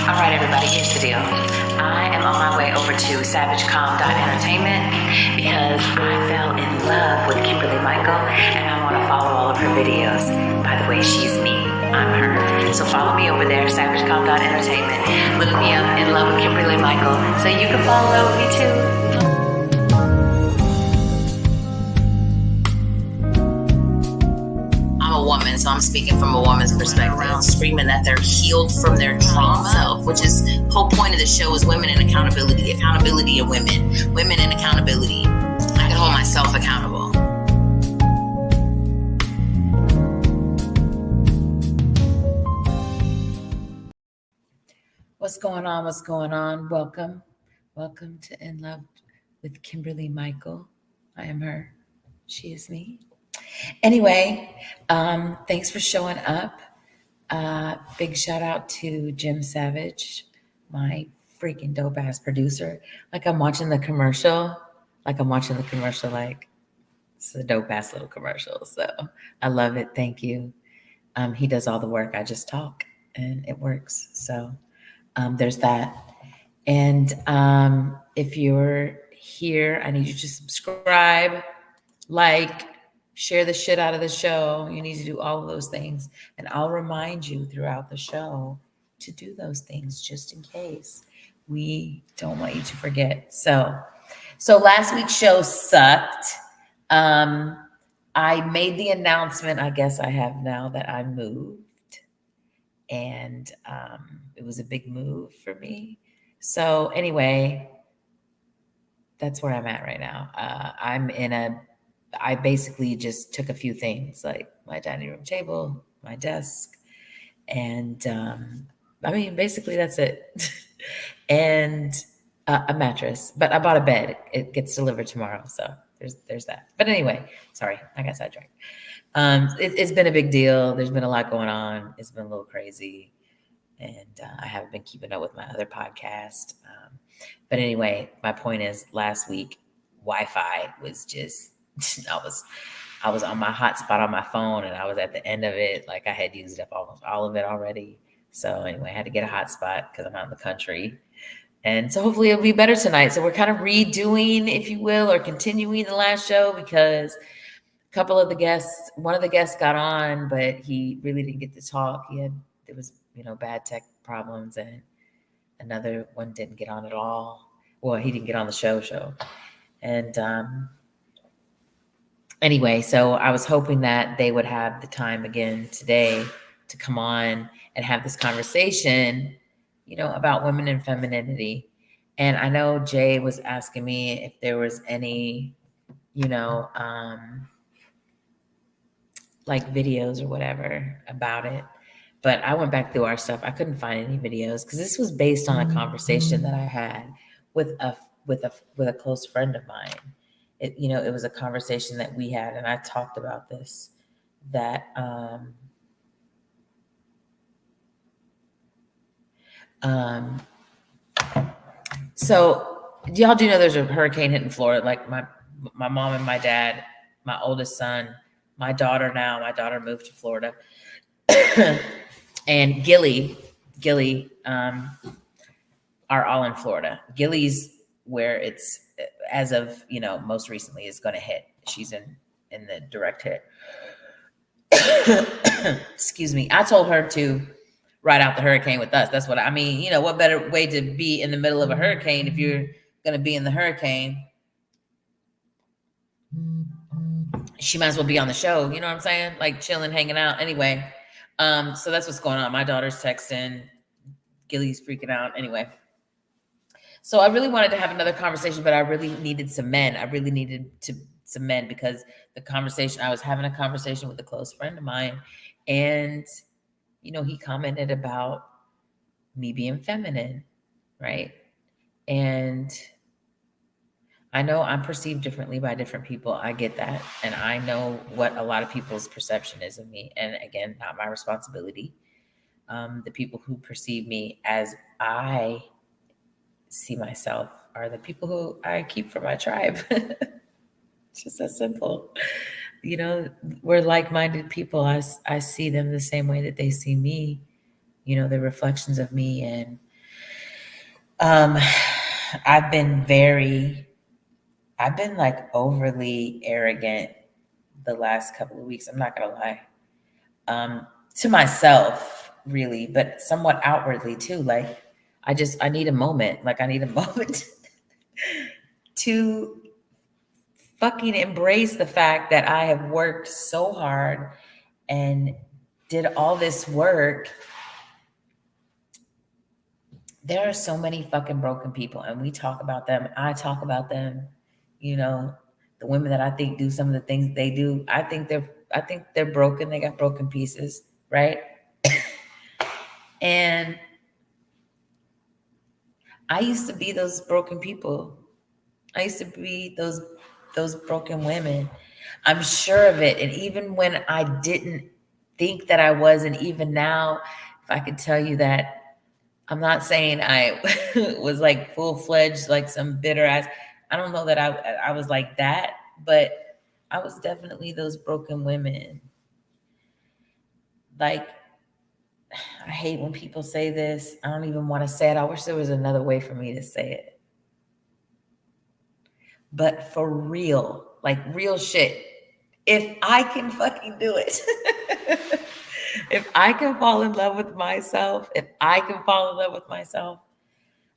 All right, everybody, here's the deal. I am on my way over to SavageCom.entertainment because I fell in love with Kimberly Michael and I want to follow all of her videos. By the way, she's me, I'm her. So follow me over there, SavageCom.entertainment. Look me up, In Love with Kimberly Michael, so you can fall in love with me too. Woman, so I'm speaking from a woman's perspective, screaming that they're healed from their trauma, which is the whole point of the show is women and accountability of women and accountability. I can hold myself accountable. What's going on? Welcome to In Love with Kimberly Michael. I am her, she is me. Anyway, thanks for showing up. Big shout out to Jim Savage, my freaking dope ass producer. Like I'm watching the commercial, like it's a dope ass little commercial. So I love it. Thank you. He does all the work. I just talk and it works. So there's that. And if you're here, I need you to subscribe, like, share the shit out of the show. You need to do all of those things. And I'll remind you throughout the show to do those things just in case. We don't want you to forget. So last week's show sucked. I made the announcement, I guess I have now, that I moved. And it was a big move for me. So anyway, that's where I'm at right now. I basically just took a few things like my dining room table, my desk, and basically that's it. And a mattress, but I bought a bed. It gets delivered tomorrow, so there's that. But anyway, sorry, I got sidetracked. It's been a big deal. There's been a lot going on. It's been a little crazy, and I haven't been keeping up with my other podcast. But anyway, my point is, last week Wi-Fi was just. I was on my hotspot on my phone and I was at the end of it. Like I had used up almost all of it already. So anyway, I had to get a hotspot because I'm out in the country. And so hopefully it'll be better tonight. So we're kind of redoing, if you will, or continuing the last show because one of the guests got on, but he really didn't get to talk. There was, bad tech problems, and another one didn't get on at all. Well, he didn't get on the show. And, anyway, so I was hoping that they would have the time again today to come on and have this conversation, about women and femininity. And I know Jay was asking me if there was any, like videos or whatever about it. But I went back through our stuff. I couldn't find any videos because this was based on a conversation that I had with a close friend of mine. It was a conversation that we had, and I talked about this, that so y'all do know there's a hurricane hitting Florida. Like my mom and my dad, my oldest son, my daughter moved to Florida, and Gilly are all in Florida. Gilly's where it's, as of, most recently, is going to hit. She's in the direct hit. Excuse me. I told her to ride out the hurricane with us. That's what I mean. What better way to be in the middle of a hurricane if you're going to be in the hurricane? She might as well be on the show. You know what I'm saying? Like chilling, hanging out. Anyway, so that's what's going on. My daughter's texting. Gilly's freaking out. Anyway. So I really wanted to have another conversation, but I really needed some men. Some men because I was having a conversation with a close friend of mine, and, he commented about me being feminine, right? And I know I'm perceived differently by different people. I get that. And I know what a lot of people's perception is of me. And again, not my responsibility. The people who perceive me as I see myself are the people who I keep for my tribe. It's just that simple. We're like-minded people. I see them the same way that they see me. They're reflections of me. And Um, I've been very, I've been like overly arrogant the last couple of weeks. I'm not gonna lie. To myself, really, but somewhat outwardly too. Like, I need a moment. Like, I need a moment to fucking embrace the fact that I have worked so hard and did all this work. There are so many fucking broken people, and we talk about them. I talk about them. You know, the women that I think do some of the things they do. I think they're broken. They got broken pieces, right? And I used to be those broken people. I used to be those broken women. I'm sure of it. And even when I didn't think that I was, and even now, if I could tell you that, I'm not saying I was like full fledged, like some bitter ass. I don't know that I was like that, but I was definitely those broken women. Like, I hate when people say this. I don't even want to say it. I wish there was another way for me to say it. But for real, like real shit, if I can fucking do it, if I can fall in love with myself, if I can fall in love with myself,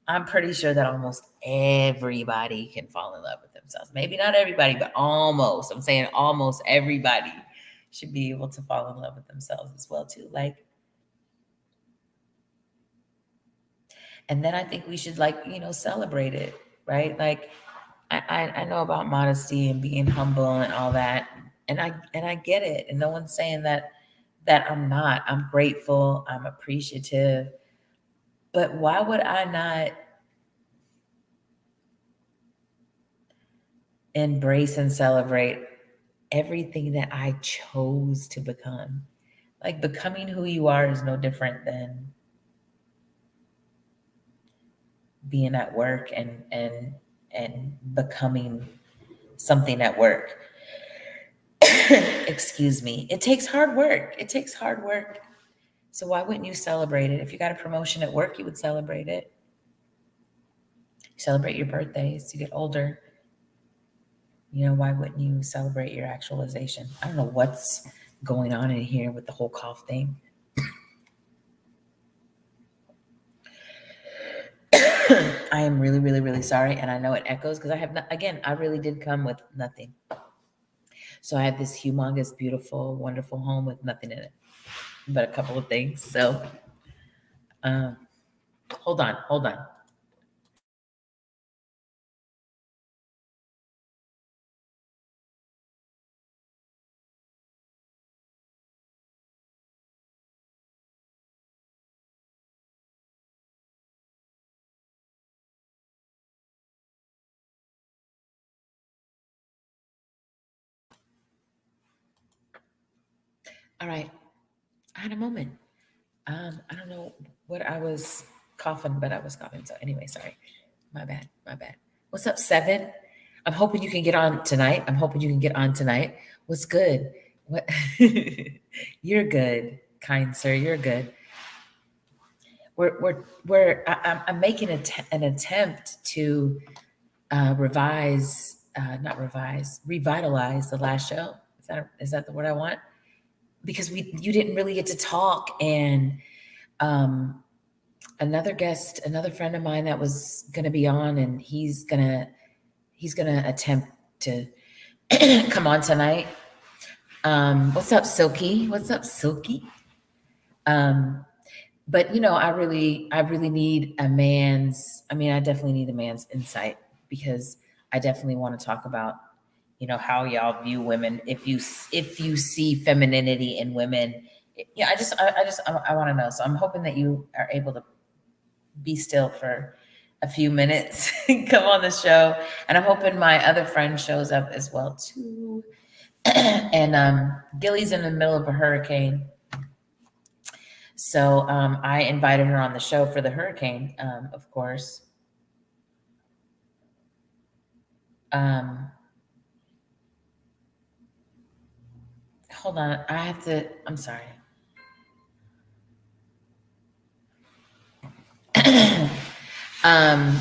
I'm pretty sure that almost everybody can fall in love with themselves. Maybe not everybody, but almost. I'm saying almost everybody should be able to fall in love with themselves as well too. Like, and then I think we should, like, celebrate it, right? Like, I know about modesty and being humble and all that, and I get it, and no one's saying that I'm not. I'm grateful. I'm appreciative. But why would I not embrace and celebrate everything that I chose to become? Like, becoming who you are is no different than being at work and becoming something at work. Excuse me. It takes hard work. It takes hard work. So why wouldn't you celebrate it? If you got a promotion at work, you would celebrate it. Celebrate your birthdays. You get older. Why wouldn't you celebrate your actualization? I don't know what's going on in here with the whole cough thing. I am really, really, really sorry. And I know it echoes because I have not, again, I really did come with nothing. So I have this humongous, beautiful, wonderful home with nothing in it, but a couple of things. So um, hold on, hold on. All right. I had a moment. I don't know what I was coughing, but I was coughing. So anyway, sorry. My bad. My bad. What's up, Seven? I'm hoping you can get on tonight. I'm hoping you can get on tonight. What's good? What? You're good, kind sir. You're good. I'm making an attempt to not revise, revitalize the last show. Is that the word I want? Because you didn't really get to talk, and um, another friend of mine that was going to be on, and he's gonna attempt to come on tonight. What's up, Silky? What's up, Silky? Um, but I really need a man's. I mean, I definitely need a man's insight because I definitely want to talk about how y'all view women. If you see femininity in women, yeah. I want to know. So I'm hoping that you are able to be still for a few minutes, come on the show, and I'm hoping my other friend shows up as well too. And Gilly's in the middle of a hurricane. So I invited her on the show for the hurricane, of course. Um, Hold on, I'm sorry. Um,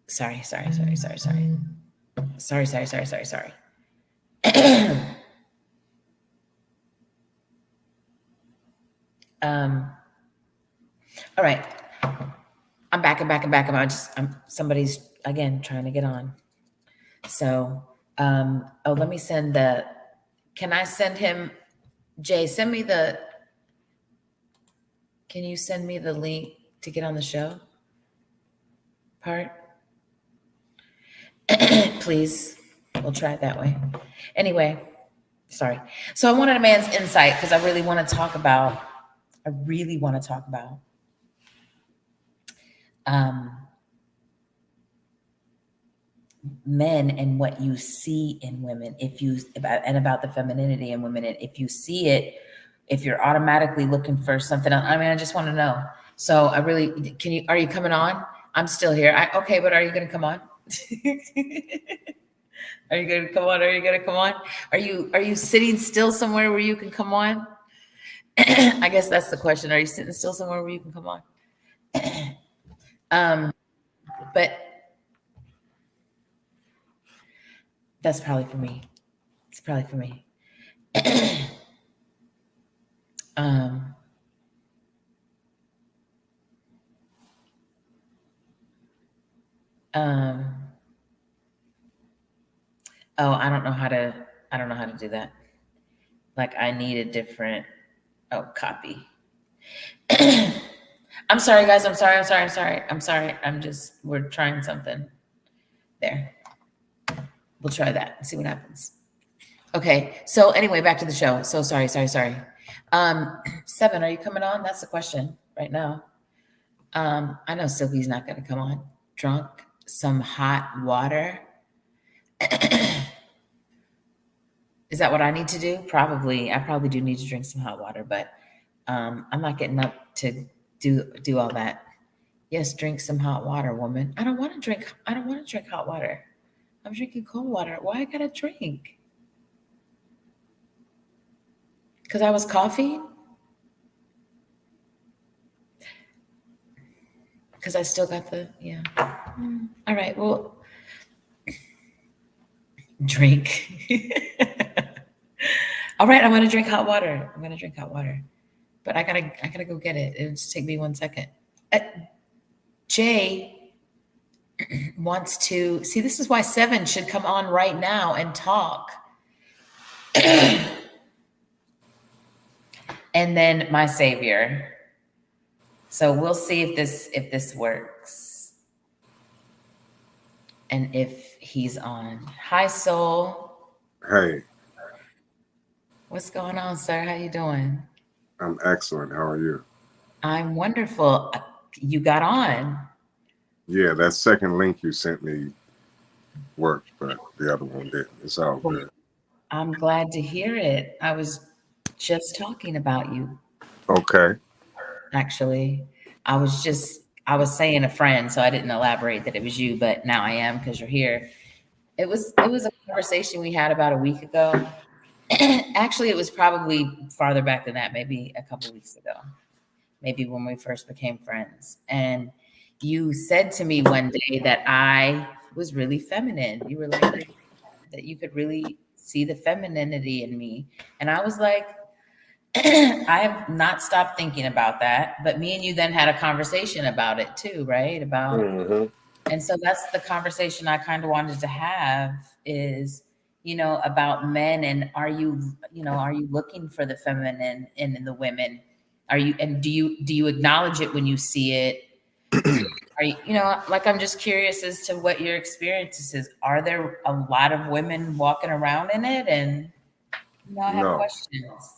sorry. um, all right. I'm back. Somebody's again trying to get on. So, let me send can I send him, Jay, can you send me the link to get on the show part? Please. We'll try it that way. Anyway, sorry. So I wanted a man's insight because I really want to talk about um, men and what you see in women, about the femininity in women, and if you see it, if you're automatically looking for something else. I mean, I just want to know. So are you coming on? I'm still here. Okay, but are you going to come on? Are you going to come on? Are you going to come on? Are you sitting still somewhere where you can come on? I guess that's the question. Are you sitting still somewhere where you can come on? But that's probably for me. It's probably for me. um, um, oh, I don't know how to do that. Like I need a different, copy. I'm sorry, guys. I'm sorry. We're trying something there. We'll try that and see what happens. Okay. So anyway, back to the show. So sorry. 7, are you coming on? That's the question right now. I know Silky's not going to come on. Drunk some hot water. Is that what I need to do? Probably. I probably do need to drink some hot water, but I'm not getting up to do all that. Yes, drink some hot water, woman. I don't want to drink hot water. I'm drinking cold water. Why I gotta drink? Because I was coughing? Because I still got yeah. All right, well, drink. All right, I'm gonna drink hot water. But I gotta go get it. It'll just take me 1 second. Jay wants to see. This is why 7 should come on right now and talk. And then my savior. So we'll see if this works. And if he's on. Hi, Soul. Hey. What's going on, sir? How you doing? I'm excellent. How are you? I'm wonderful. You got on. Yeah, that second link you sent me worked, but the other one didn't. It's all good. I'm glad to hear it. I was just talking about you. Okay. Actually, I was saying a friend, so I didn't elaborate that it was you, but now I am because you're here. It was a conversation we had about a week ago. Actually, it was probably farther back than that, maybe a couple weeks ago, maybe when we first became friends. And you said to me one day that I was really feminine. You were like that you could really see the femininity in me. And I was like, I have not stopped thinking about that. But me and you then had a conversation about it too, right? And so that's the conversation I kind of wanted to have is, about men, and are you looking for the feminine in the women? Do you acknowledge it when you see it? Are you, like, I'm just curious as to what your experience is. Are there a lot of women walking around in it? And I have No. questions.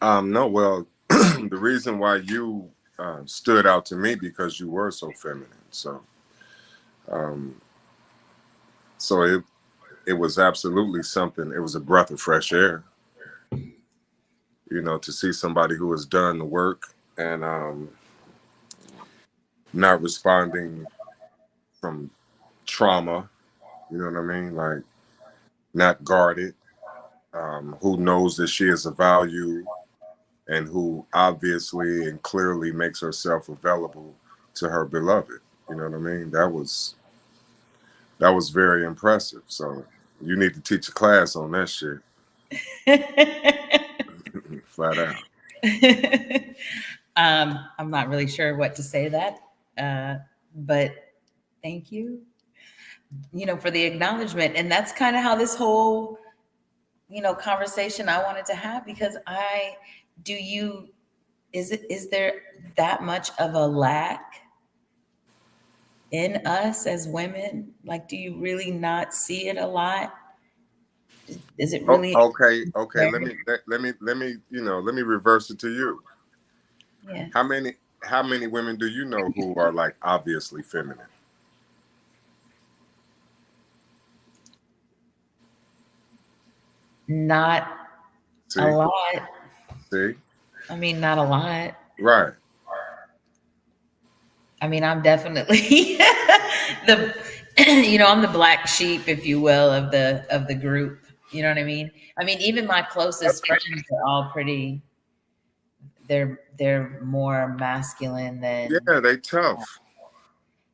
No, well, the reason why you stood out to me because you were so feminine. Um, so it was absolutely something. It was a breath of fresh air, to see somebody who has done the work and not responding from trauma. You know what I mean? Like not guarded. Who knows that she is a value, and who obviously and clearly makes herself available to her beloved. You know what I mean? That was very impressive. So you need to teach a class on that shit, flat out. I'm not really sure what to say to that, but thank you, for the acknowledgement. And that's kind of how this whole, conversation I wanted to have, because do you, is there that much of a lack in us as women? Like, do you really not see it a lot? Is it Oh, really okay. there? Let me reverse it to you. Yeah. How many women do you know who are like obviously feminine? Not a See, lot. see, I mean, not a lot. right. I mean, I'm definitely the, I'm the black sheep, if you will, of the group. You know what I mean? I mean, even my closest friends are all pretty. They're more masculine than. Yeah, they tough.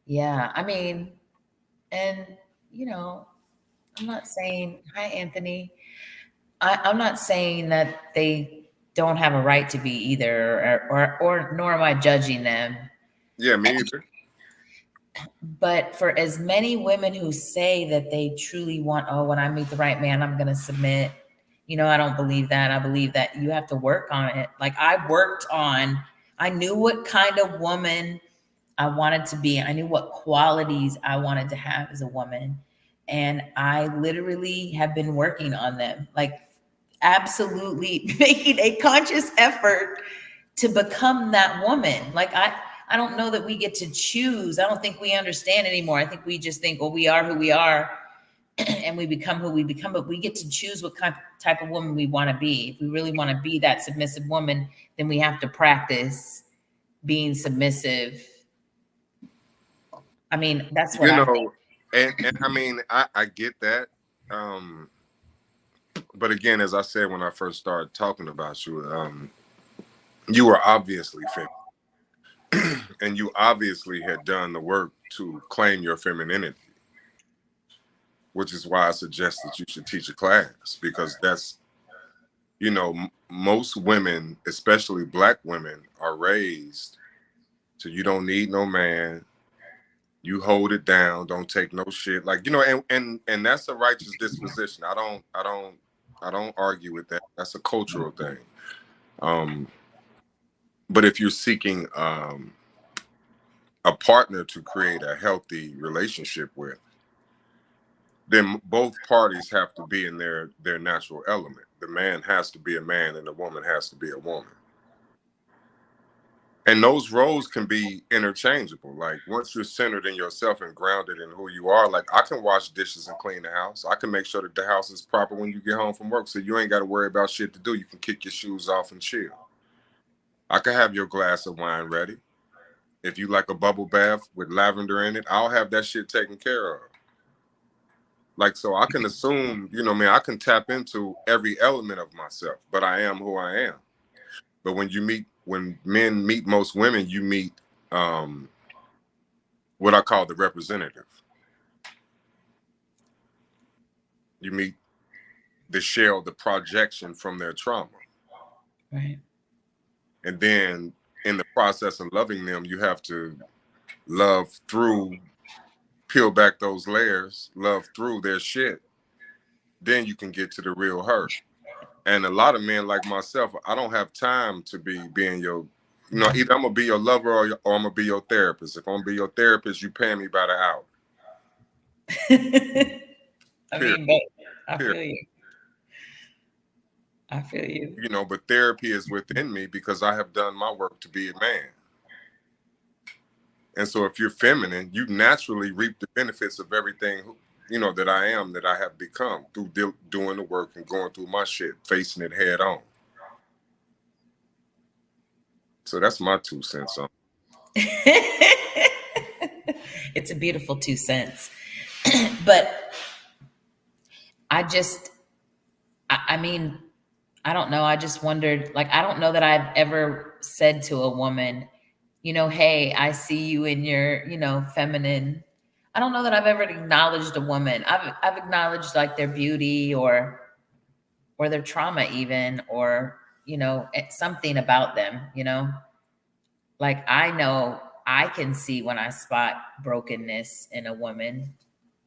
Yeah, I mean, and you know, I'm not saying hi, Anthony. I'm not saying that they don't have a right to be either, or nor am I judging them. Yeah, me either. But for as many women who say that they truly want, oh, when I meet the right man, I'm going to submit. I don't believe that. I believe that you have to work on it. Like I knew what kind of woman I wanted to be. I knew what qualities I wanted to have as a woman. And I literally have been working on them, like absolutely making a conscious effort to become that woman. Like I don't know that we get to choose. I don't think we understand anymore. I think we just think, well, we are who we are and we become who we become, but we get to choose what type of woman we want to be. If we really want to be that submissive woman, then we have to practice being submissive. I mean, that's what You I think. know, and I mean, I get that. Um, but again, as I said when I first started talking about you, you were obviously feminine, and you obviously had done the work to claim your femininity, which is why I suggest that you should teach a class, because that's, most women, especially black women, are raised so you don't need no man. You hold it down, don't take no shit. Like, and that's a righteous disposition. I don't argue with that. That's a cultural thing. Um, but if you're seeking a partner to create a healthy relationship with, then both parties have to be in their natural element. The man has to be a man and the woman has to be a woman. And those roles can be interchangeable. Like, once you're centered in yourself and grounded in who you are, like, I can wash dishes and clean the house. I can make sure that the house is proper when you get home from work, so you ain't got to worry about shit to do. You can kick your shoes off and chill. I can have your glass of wine ready. If you like a bubble bath with lavender in it, I'll have that shit taken care of. Like, so I can assume, man, I can tap into every element of myself, but I am who I am. But when men meet most women, you meet what I call the representative. You meet the shell, the projection from their trauma. Right. And then in the process of loving them, you have to love through, peel back those layers, love through their shit. Then you can get to the real her. And a lot of men like myself, I don't have time to be being your, either I'm gonna be your lover or I'm gonna be your therapist. If I'm gonna be your therapist, you pay me by the hour. I Period. mean, but I Period. feel you. I feel you. But therapy is within me because I have done my work to be a man. And so if you're feminine, you naturally reap the benefits of everything, that I am, that I have become through doing the work and going through my shit, facing it head on. So that's my 2 cents on. It's a beautiful 2 cents. But I just, I mean, I don't know. I just wondered, like, I don't know that I've ever said to a woman, hey, I see you in your, feminine. I don't know that I've ever acknowledged a woman. I've acknowledged like their beauty or their trauma even, or, something about them, like I know I can see when I spot brokenness in a woman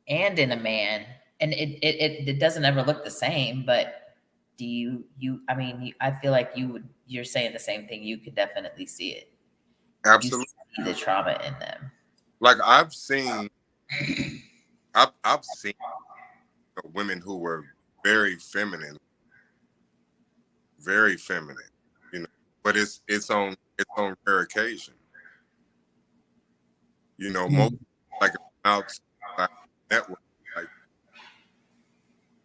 and in a man, and it doesn't ever look the same, but do I mean, I feel like you're saying the same thing. You could definitely see it. You Absolutely. see the trauma in them. Like I've seen women who were very feminine, very feminine, you know, but it's on rare occasion. Most Mm. like outside network, like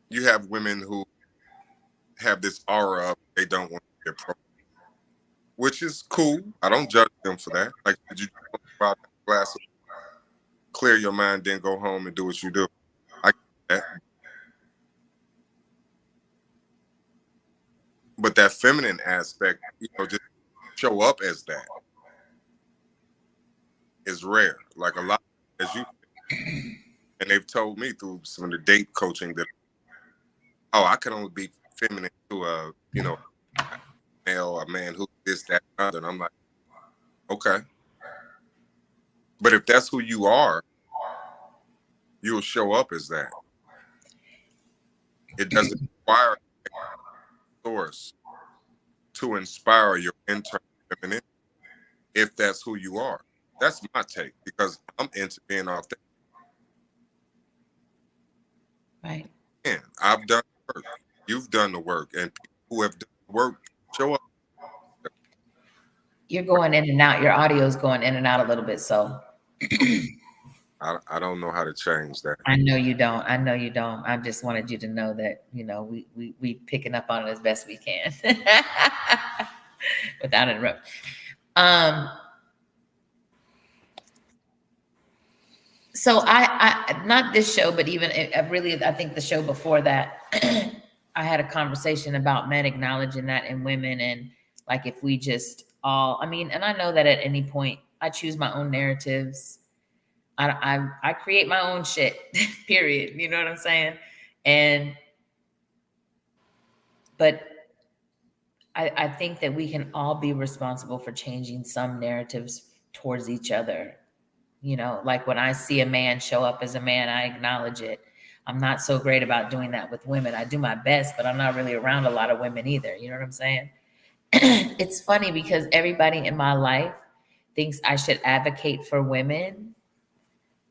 you have women who have this aura of they don't want to be approached, which is cool. I don't judge them for that. Like, did you go out glass, clear your mind, then go home and do what you do? I get that, but that feminine aspect, just show up as that is rare. Like a lot, as you and they've told me through some of the date coaching that, oh, I can only be feminine to a male, a man who this, that, and other. And I'm like, okay. But if that's who you are, you'll show up as that. It doesn't require a source to inspire your internal femininity if that's who you are. That's my take because I'm into being authentic. Right. And I've done the work. You've done the work. And people who have done the work show up. You're going in and out. Your audio is going in and out a little bit. So I don't know how to change that. I know you don't. I know you don't. I just wanted you to know that, we picking up on it as best we can without interrupting. So I not this show, but even I think the show before that, I had a conversation about men acknowledging that in women, and like if we just all, I mean, and I know that at any point I choose my own narratives. I create my own shit. Period. You know what I'm saying? But I think that we can all be responsible for changing some narratives towards each other. Like when I see a man show up as a man, I acknowledge it. I'm not so great about doing that with women. I do my best, but I'm not really around a lot of women either. You know what I'm saying? It's funny because everybody in my life thinks I should advocate for women.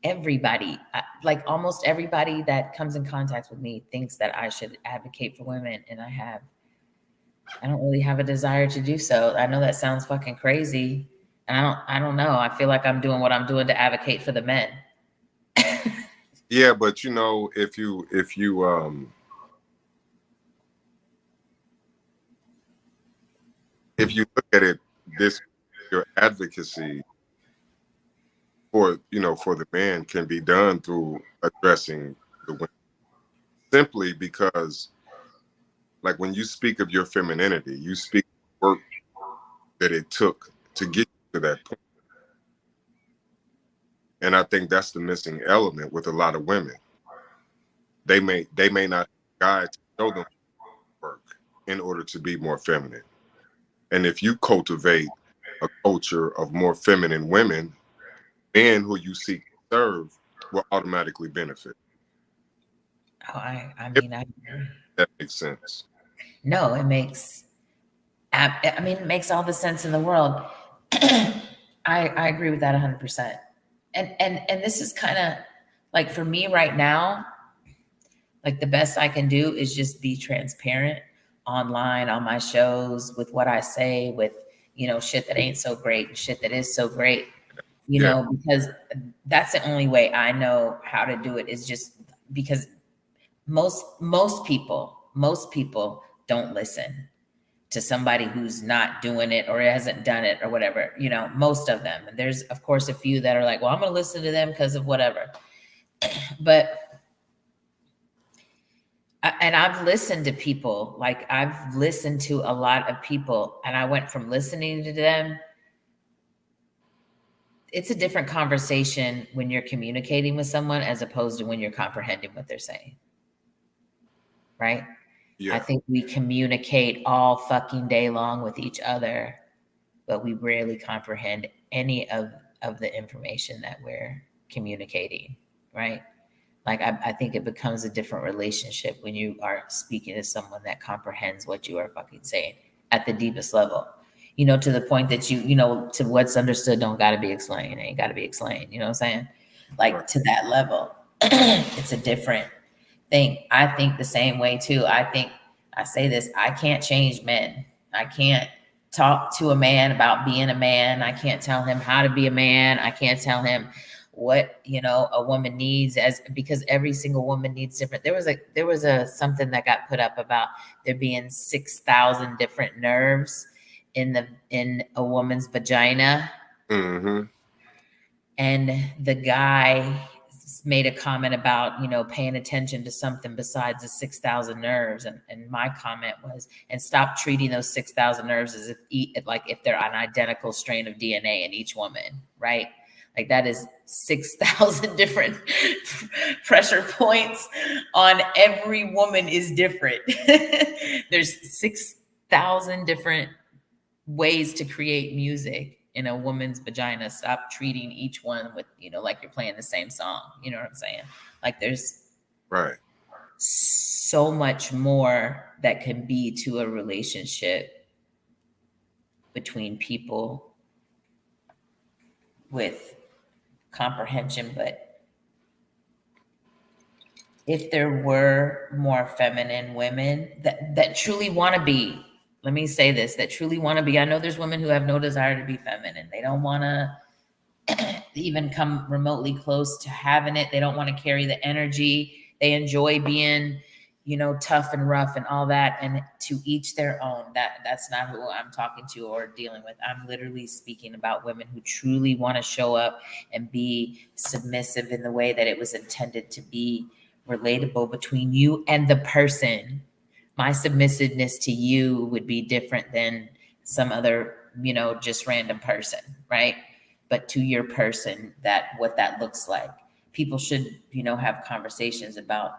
Everybody, like almost everybody that comes in contact with me thinks that I should advocate for women. And I don't really have a desire to do so. I know that sounds fucking crazy. And I don't know. I feel like I'm doing what I'm doing to advocate for the men. Yeah, but if you look at it, your advocacy for the man can be done through addressing the women, simply because, like, when you speak of your femininity, you speak of the work that it took to get to that point. And I think that's the missing element with a lot of women. They may not have a guide to show them work in order to be more feminine. And if you cultivate a culture of more feminine women, men who you seek to serve will automatically benefit. Oh, I If mean, that makes sense. no, it makes, I mean, it makes all the sense in the world. I agree with that 100%. And this is kind of like for me right now, like the best I can do is just be transparent online on my shows with what I say, with, shit that ain't so great and shit that is so great, Yeah. because that's the only way I know how to do it, is just because most people don't listen to somebody who's not doing it or hasn't done it or whatever, most of them. And there's of course a few that are like, well, I'm going to listen to them because of whatever. But And I've listened to people, like I've listened to a lot of people, and I went from listening to them. It's a different conversation when you're communicating with someone as opposed to when you're comprehending what they're saying. Right? I Yeah. think we communicate all fucking day long with each other, but we rarely comprehend any of the information that we're communicating, right? Like I think it becomes a different relationship when you are speaking to someone that comprehends what you are fucking saying at the deepest level. You know, to the point that to what's understood don't gotta be explained. It ain't gotta be explained. You know what I'm saying? Right. Like to that level. It's a different thing. I think the same way too. I say this, I can't change men. I can't talk to a man about being a man. I can't tell him how to be a man. I can't tell him what, a woman needs, as because every single woman needs different. There was a something that got put up about there being 6,000 different nerves in a woman's vagina. Mm-hmm. And the guy made a comment about paying attention to something besides the 6,000 nerves, and my comment was, and stop treating those 6,000 nerves as if they're an identical strain of DNA in each woman, right? Like that is 6,000 different pressure points on every woman is different. There's 6,000 different ways to create music in a woman's vagina. Stop treating each one with, like you're playing the same song. You know what I'm saying? Like there's Right. so much more that can be to a relationship between people with comprehension. But if there were more feminine women that truly want to be, let me say this, that truly want to be, I know there's women who have no desire to be feminine. They don't want to even come remotely close to having it. They don't want to carry the energy. They enjoy being, tough and rough and all that. And to each their own. That's not who I'm talking to or dealing with. I'm literally speaking about women who truly want to show up and be submissive in the way that it was intended to be, relatable between you and the person. My submissiveness to you would be different than some other, just random person, right? But to your person, that what that looks like. People should, have conversations about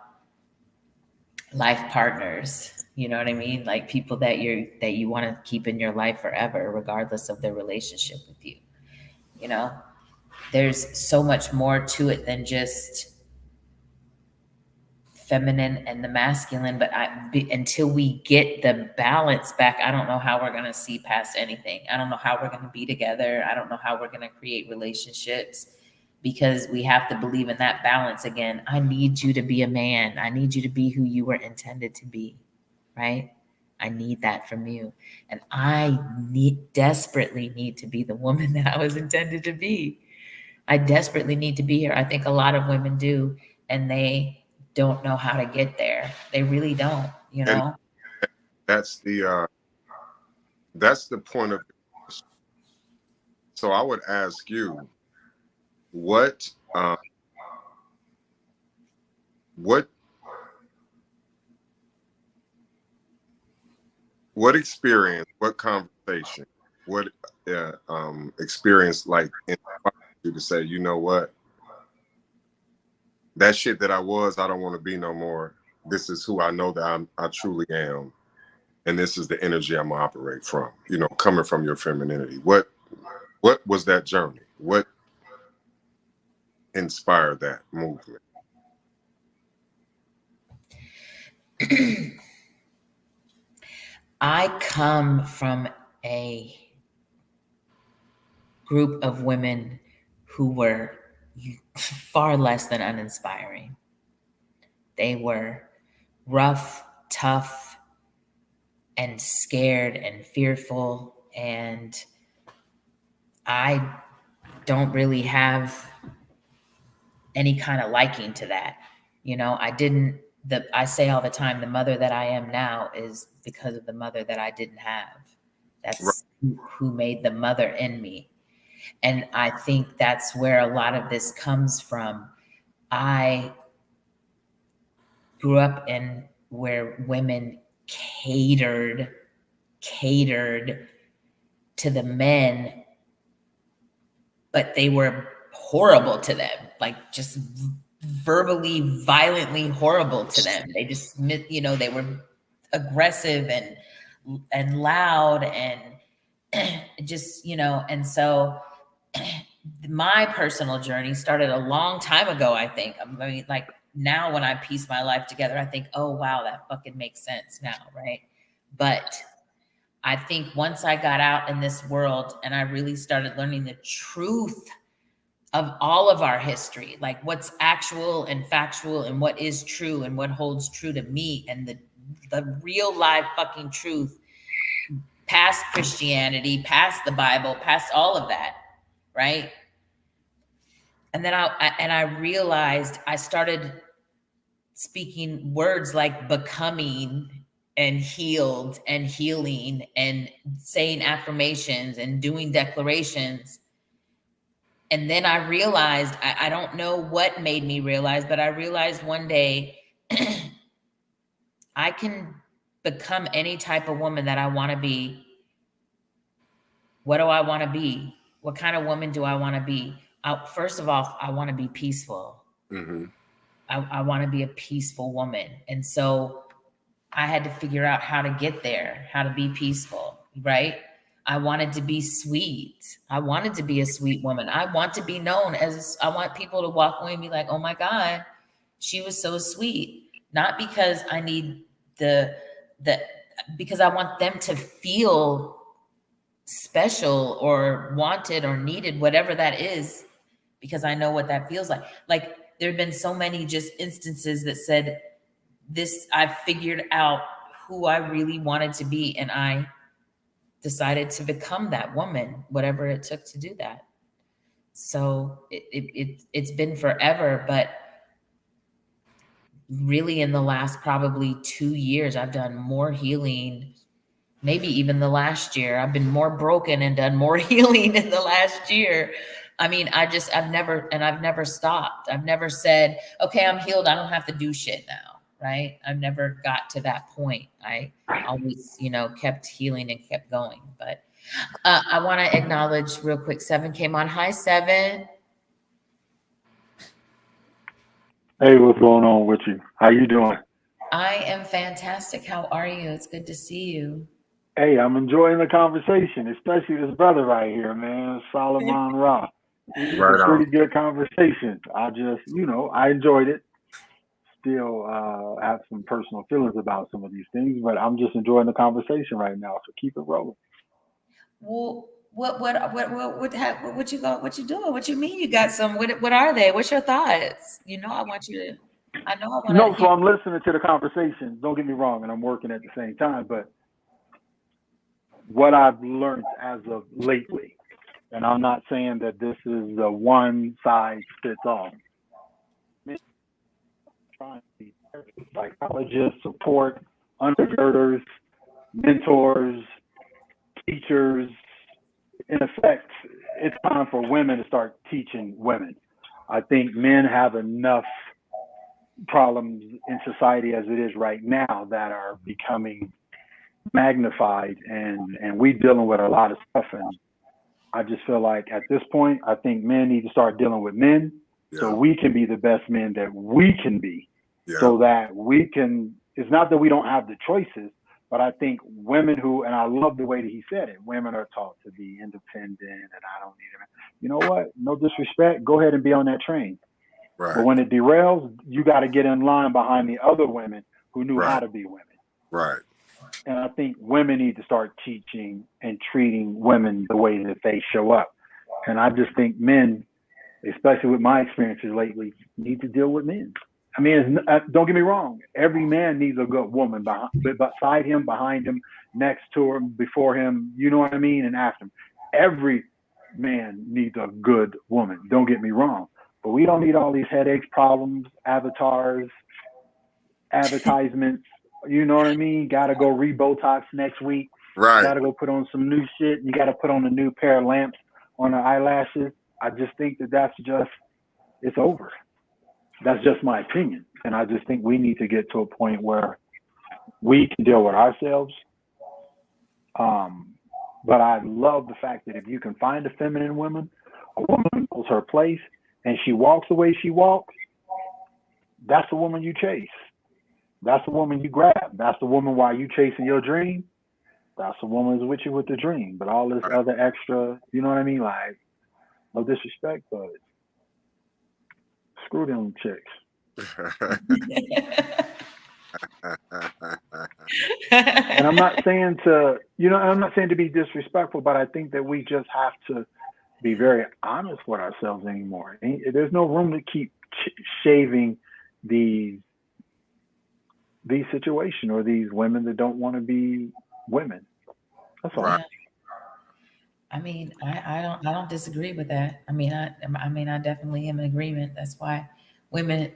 life partners. You know what I mean? Like people that you want to keep in your life forever, regardless of their relationship with you. You know, there's so much more to it than just feminine and the masculine, but until we get the balance back, I don't know how we're going to see past anything. I don't know how we're going to be together. I don't know how we're going to create relationships, because we have to believe in that balance again. I need you to be a man. I need you to be who you were intended to be, right? I need that from you. And I desperately need to be the woman that I was intended to be. I desperately need to be here. I think a lot of women do, and they don't know how to get there. They really don't, And that's the point of. So I would ask you, what what what experience, what conversation, what experience like inspired you to say, you know what, that shit that I was, I don't want to be no more. This is who I know that I truly am, and this is the energy I'm gonna operate from. Coming from your femininity. What was that journey? What inspired that movement? I come from a group of women who were far less than uninspiring. They were rough, tough, and scared and fearful. And I don't really have any kind of liking to that. I say all the time, the mother that I am now is because of the mother that I didn't have. Right. That's who made the mother in me. And I think that's where a lot of this comes from. I grew up in where women catered to the men, but they were horrible to them, like just verbally, violently horrible to them. They just, they were aggressive and loud and just, and so my personal journey started a long time ago, I think. I mean, like now when I piece my life together, I think, oh, wow, that fucking makes sense now, right? But I think once I got out in this world and I really started learning the truth of all of our history, like what's actual and factual and what is true and what holds true to me and the real live fucking truth, past Christianity, past the Bible, past all of that, right? And then I realized I started speaking words like becoming and healed and healing and saying affirmations and doing declarations. And then I realized, I don't know what made me realize, but I realized one day I can become any type of woman that I want to be. What do I want to be? What kind of woman do I want to be? First of all, I want to be peaceful. Mm-hmm. I want to be a peaceful woman. And so I had to figure out how to get there, how to be peaceful, right? I wanted to be sweet. I wanted to be a sweet woman. I want to be known as, I want people to walk away and be like, oh my God, she was so sweet. Not because I need because I want them to feel special or wanted or needed, whatever that is, because I know what that feels like. Like there have been so many just instances that said this, I figured out who I really wanted to be. And I decided to become that woman, whatever it took to do that. So it's been forever, but really in the last probably 2 years, I've done more healing. Maybe even the last year, I've been more broken and done more healing in the last year. I mean, I've never stopped. I've never said, okay, I'm healed, I don't have to do shit now, right? I've never got to that point. I always, kept healing and kept going. But I want to acknowledge real quick, Seven came on. Hi, Seven. Hey, what's going on with you? How you doing? I am fantastic. How are you? It's good to see you. Hey, I'm enjoying the conversation, especially this brother right here, man, Solomon Ra. These Right are on. pretty good conversations. I just, I enjoyed it. Still have some personal feelings about some of these things, but I'm just enjoying the conversation right now. So keep it rolling. Well, what you doing? What you mean you got some? What are they? What's your thoughts? I want you to. I know I want to No, so hear. I'm listening to the conversation. Don't get me wrong, and I'm working at the same time. But what I've learned as of lately, and I'm not saying that this is a one size fits all. Trying to be psychologists, support, undergirders, mentors, teachers. In effect, it's time for women to start teaching women. I think men have enough problems in society as it is right now that are becoming magnified, and we dealing with a lot of stuff. And I just feel like at this point, I think men need to start dealing with men so Yeah. we can be the best men that we can be. Yeah. So that we can, it's not that we don't have the choices, but I think women who, and I love the way that he said it, women are taught to be independent and I don't need them. You know what? No disrespect. Go ahead and be on that train. But Right. when it derails, you got to get in line behind the other women who knew how Right. to be women. Right. And I think women need to start teaching and treating women the way that they show up. And I just think men, especially with my experiences lately, need to deal with men. I mean, don't get me wrong. Every man needs a good woman beside him, behind him, next to him, before him. You know what I mean? And after him. Every man needs a good woman. Don't get me wrong. But we don't need all these headaches, problems, avatars, advertisements. You know what I mean? Got to go re-Botox next week. Right. Got to go put on some new shit. You got to put on a new pair of lamps on the eyelashes. I just think that that's just, it's over. That's just my opinion. And I just think we need to get to a point where we can deal with ourselves. But I love the fact that if you can find a feminine woman, a woman who knows her place, and she walks the way she walks, that's the woman you chase. That's the woman you grab. That's the woman while you chasing your dream. That's the woman who's with you with the dream. But all this other extra, you know what I mean? Like, no disrespect, but screw them chicks. And I'm not saying to, I'm not saying to be disrespectful, but I think that we just have to be very honest with ourselves anymore. There's no room to keep shaving these situations or these women that don't want to be women. That's all. Yeah. I mean, I don't disagree with that. I mean, I definitely am in agreement. That's why women,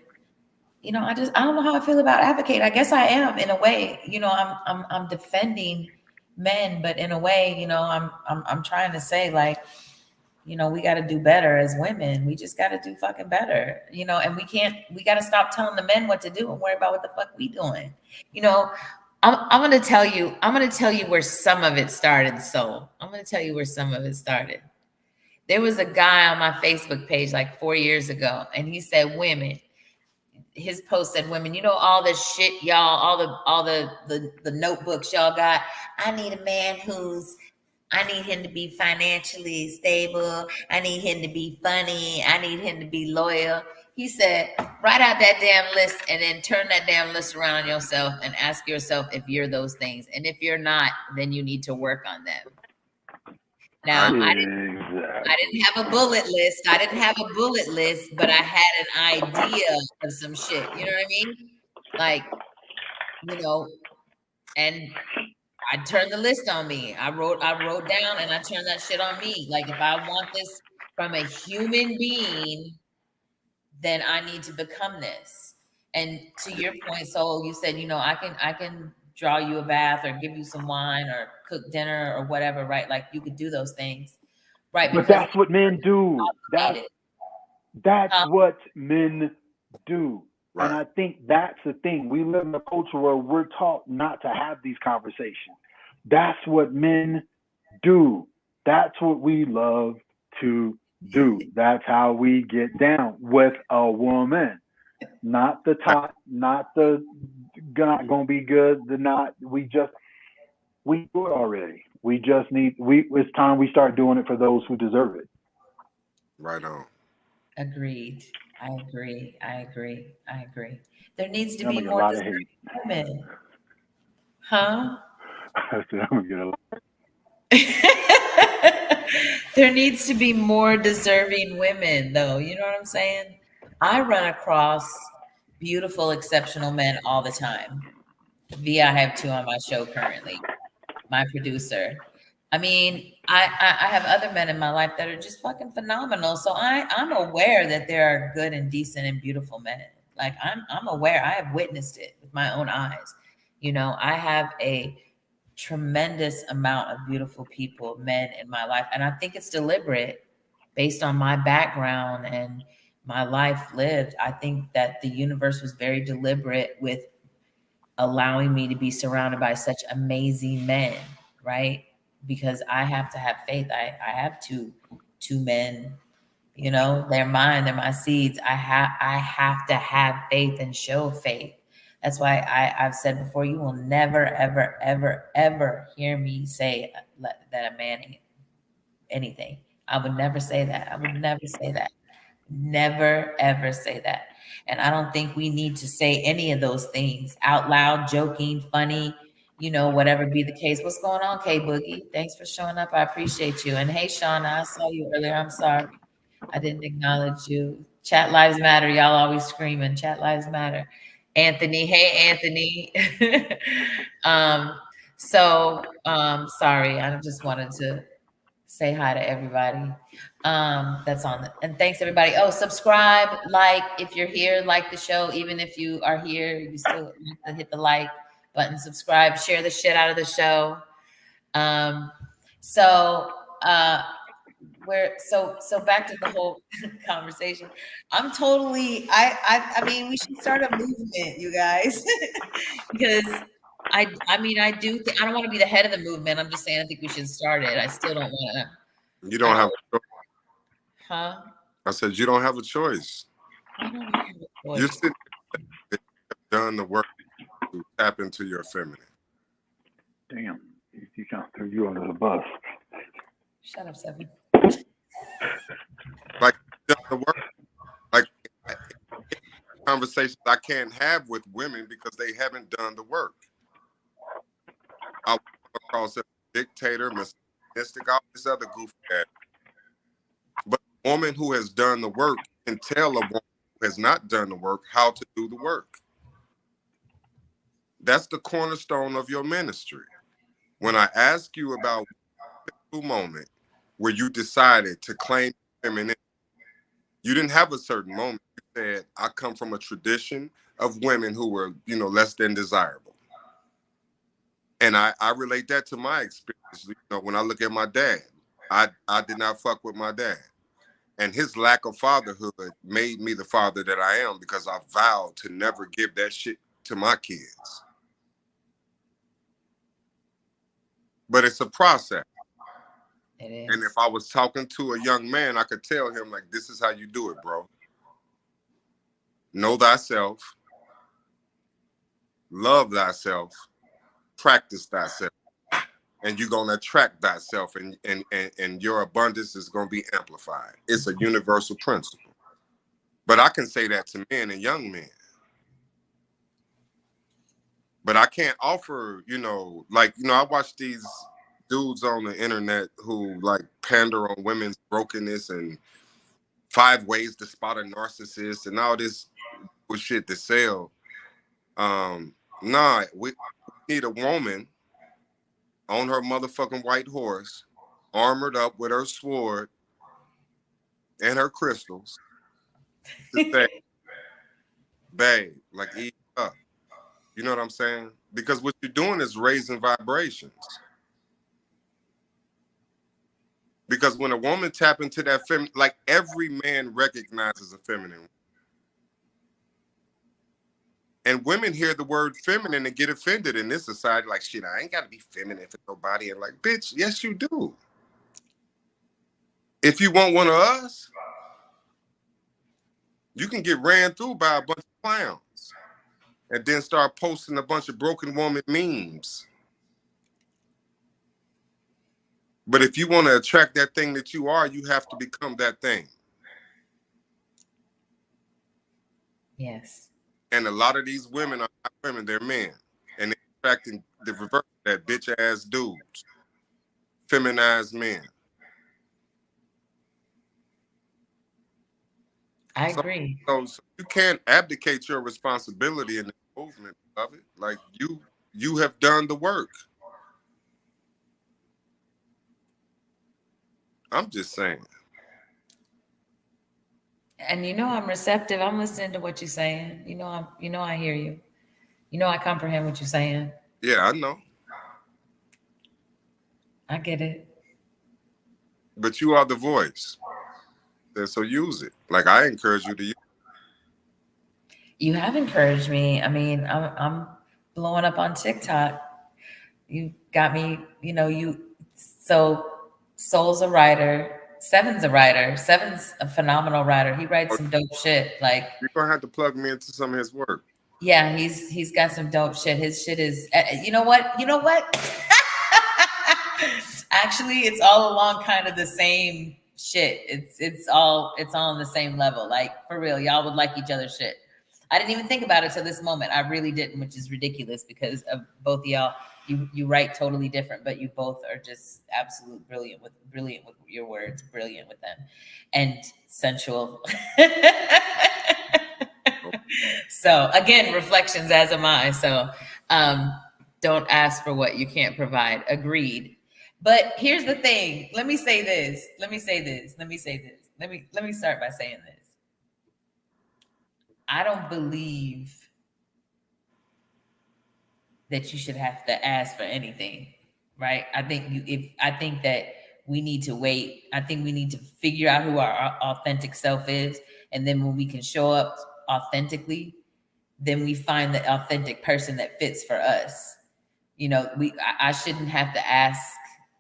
I don't know how I feel about advocate. I guess I am in a way. I'm defending men, but in a way, I'm trying to say, like, we got to do better as women. We just got to do fucking better, and we got to stop telling the men what to do and worry about what the fuck we doing. I'm going to tell you where some of it started. So I'm going to tell you where some of it started. There was a guy on my Facebook page like 4 years ago, and he said, women, his post said, women, all this shit, y'all, all the notebooks y'all got. I need a man I need him to be financially stable. I need him to be funny. I need him to be loyal. He said, write out that damn list and then turn that damn list around on yourself and ask yourself if you're those things. And if you're not, then you need to work on them. Now, I didn't have a bullet list. But I had an idea of some shit. You know what I mean? Like, and I turned the list on me. I wrote down and I turned that shit on me. Like, if I want this from a human being, then I need to become this. And to your point, so you said, I can draw you a bath or give you some wine or cook dinner or whatever, right? Like, you could do those things, right? But that's what men do. That's what men do. Right. And I think that's the thing. We live in a culture where we're taught not to have these conversations. That's what men do. That's what we love to do. That's how we get down with a woman. Not the top, not the not gonna be good, we do it already. We just it's time we start doing it for those who deserve it. Right on. Agreed. I agree. There needs to be more deserving women. Huh? I said, I'm gonna get There needs to be more deserving women, though. You know what I'm saying? I run across beautiful, exceptional men all the time. I have 2 on my show currently. My producer. I mean, I have other men in my life that are just fucking phenomenal. So I'm aware that there are good and decent and beautiful men. Like, I'm aware. I have witnessed it with my own eyes. I have a tremendous amount of beautiful people, men in my life. And I think it's deliberate based on my background and my life lived. I think that the universe was very deliberate with allowing me to be surrounded by such amazing men, right? Because I have to have faith. I have two men, they're mine, they're my seeds. I have to have faith and show faith. That's why I've said before, you will never, ever, ever, ever hear me say that a man ain't anything. I would never say that. I would never say that. Never, ever say that. And I don't think we need to say any of those things out loud, joking, funny, whatever be the case. What's going on, K Boogie? Thanks for showing up. I appreciate you. And hey, Shauna, I saw you earlier. I'm sorry. I didn't acknowledge you. Chat lives matter. Y'all always screaming. Chat lives matter. Anthony. Hey, Anthony. Sorry. I just wanted to say hi to everybody that's on. And thanks, everybody. Oh, subscribe, like, if you're here, like the show. Even if you are here, you still have to hit the like button, subscribe, share the shit out of the show. So back to the whole conversation. I'm totally, I mean, we should start a movement, you guys, because I mean, I do think I don't want to be the head of the movement. I'm just saying I think we should start it. I still don't want to. You don't have a choice. Huh? I said you don't have a choice. I don't have a You're choice. sitting there, done the work to tap into your feminine. Damn, you can't throw you under the bus. Shut up, Seven. Like done the work. Like conversations I can't have with women because they haven't done the work. I come across a dictator, misogynistic, all this other goofy ass. But a woman who has done the work can tell a woman who has not done the work how to do the work. That's the cornerstone of your ministry. When I ask you about a moment where you decided to claim femininity, you didn't have a certain moment. You said, I come from a tradition of women who were, less than desirable. And I relate that to my experience. When I look at my dad, I did not fuck with my dad. And his lack of fatherhood made me the father that I am because I vowed to never give that shit to my kids. But it's a process. It is. And if I was talking to a young man, I could tell him, like, this is how you do it, bro. Know thyself. Love thyself. Practice thyself. And you're going to attract thyself, and your abundance is going to be amplified. It's a universal principle. But I can say that to men and young men. But I can't offer, I watch these dudes on the internet who like pander on women's brokenness and 5 ways to spot a narcissist and all this shit to sell. We need a woman on her motherfucking white horse, armored up with her sword and her crystals, to say, babe, like, eat up. You know what I'm saying? Because what you're doing is raising vibrations. Because when a woman tap into that like every man recognizes a feminine. And women hear the word feminine and get offended in this society. Like, shit, I ain't got to be feminine for nobody. And like, bitch, yes, you do. If you want one of us, you can get ran through by a bunch of clowns and then start posting a bunch of broken woman memes. But if you want to attract that thing that you are, you have to become that thing. Yes. And a lot of these women are not women, they're men. And they're attracting the reverse of that bitch ass dudes. Feminized men. I agree. So you can't abdicate your responsibility in the movement of it. Like you have done the work. I'm just saying. And I'm receptive. I'm listening to what you're saying. I hear you. I comprehend what you're saying. Yeah, I know. I get it. But you are the voice. So use it. Like I encourage you to use it. You have encouraged me. I mean, I'm blowing up on TikTok. You got me, so Soul's a writer. Seven's a writer. Seven's a phenomenal writer. He writes some dope shit. Like, you're gonna have to plug me into some of his work. Yeah, he's got some dope shit. His shit is, you know what? Actually, it's all along kind of the same shit. It's all on the same level. Like, for real, y'all would like each other's shit. I didn't even think about it till this moment. I really didn't, which is ridiculous because of both of y'all. You write totally different, but you both are just absolute brilliant with your words, brilliant with them, and sensual. So again, reflections, as am I. So don't ask for what you can't provide. Agreed. But here's the thing. Let me say this. Let me start by saying this. I don't believe that you should have to ask for anything, right? I think that we need to wait. I think we need to figure out who our authentic self is, and then when we can show up authentically, then we find the authentic person that fits for us. I shouldn't have to ask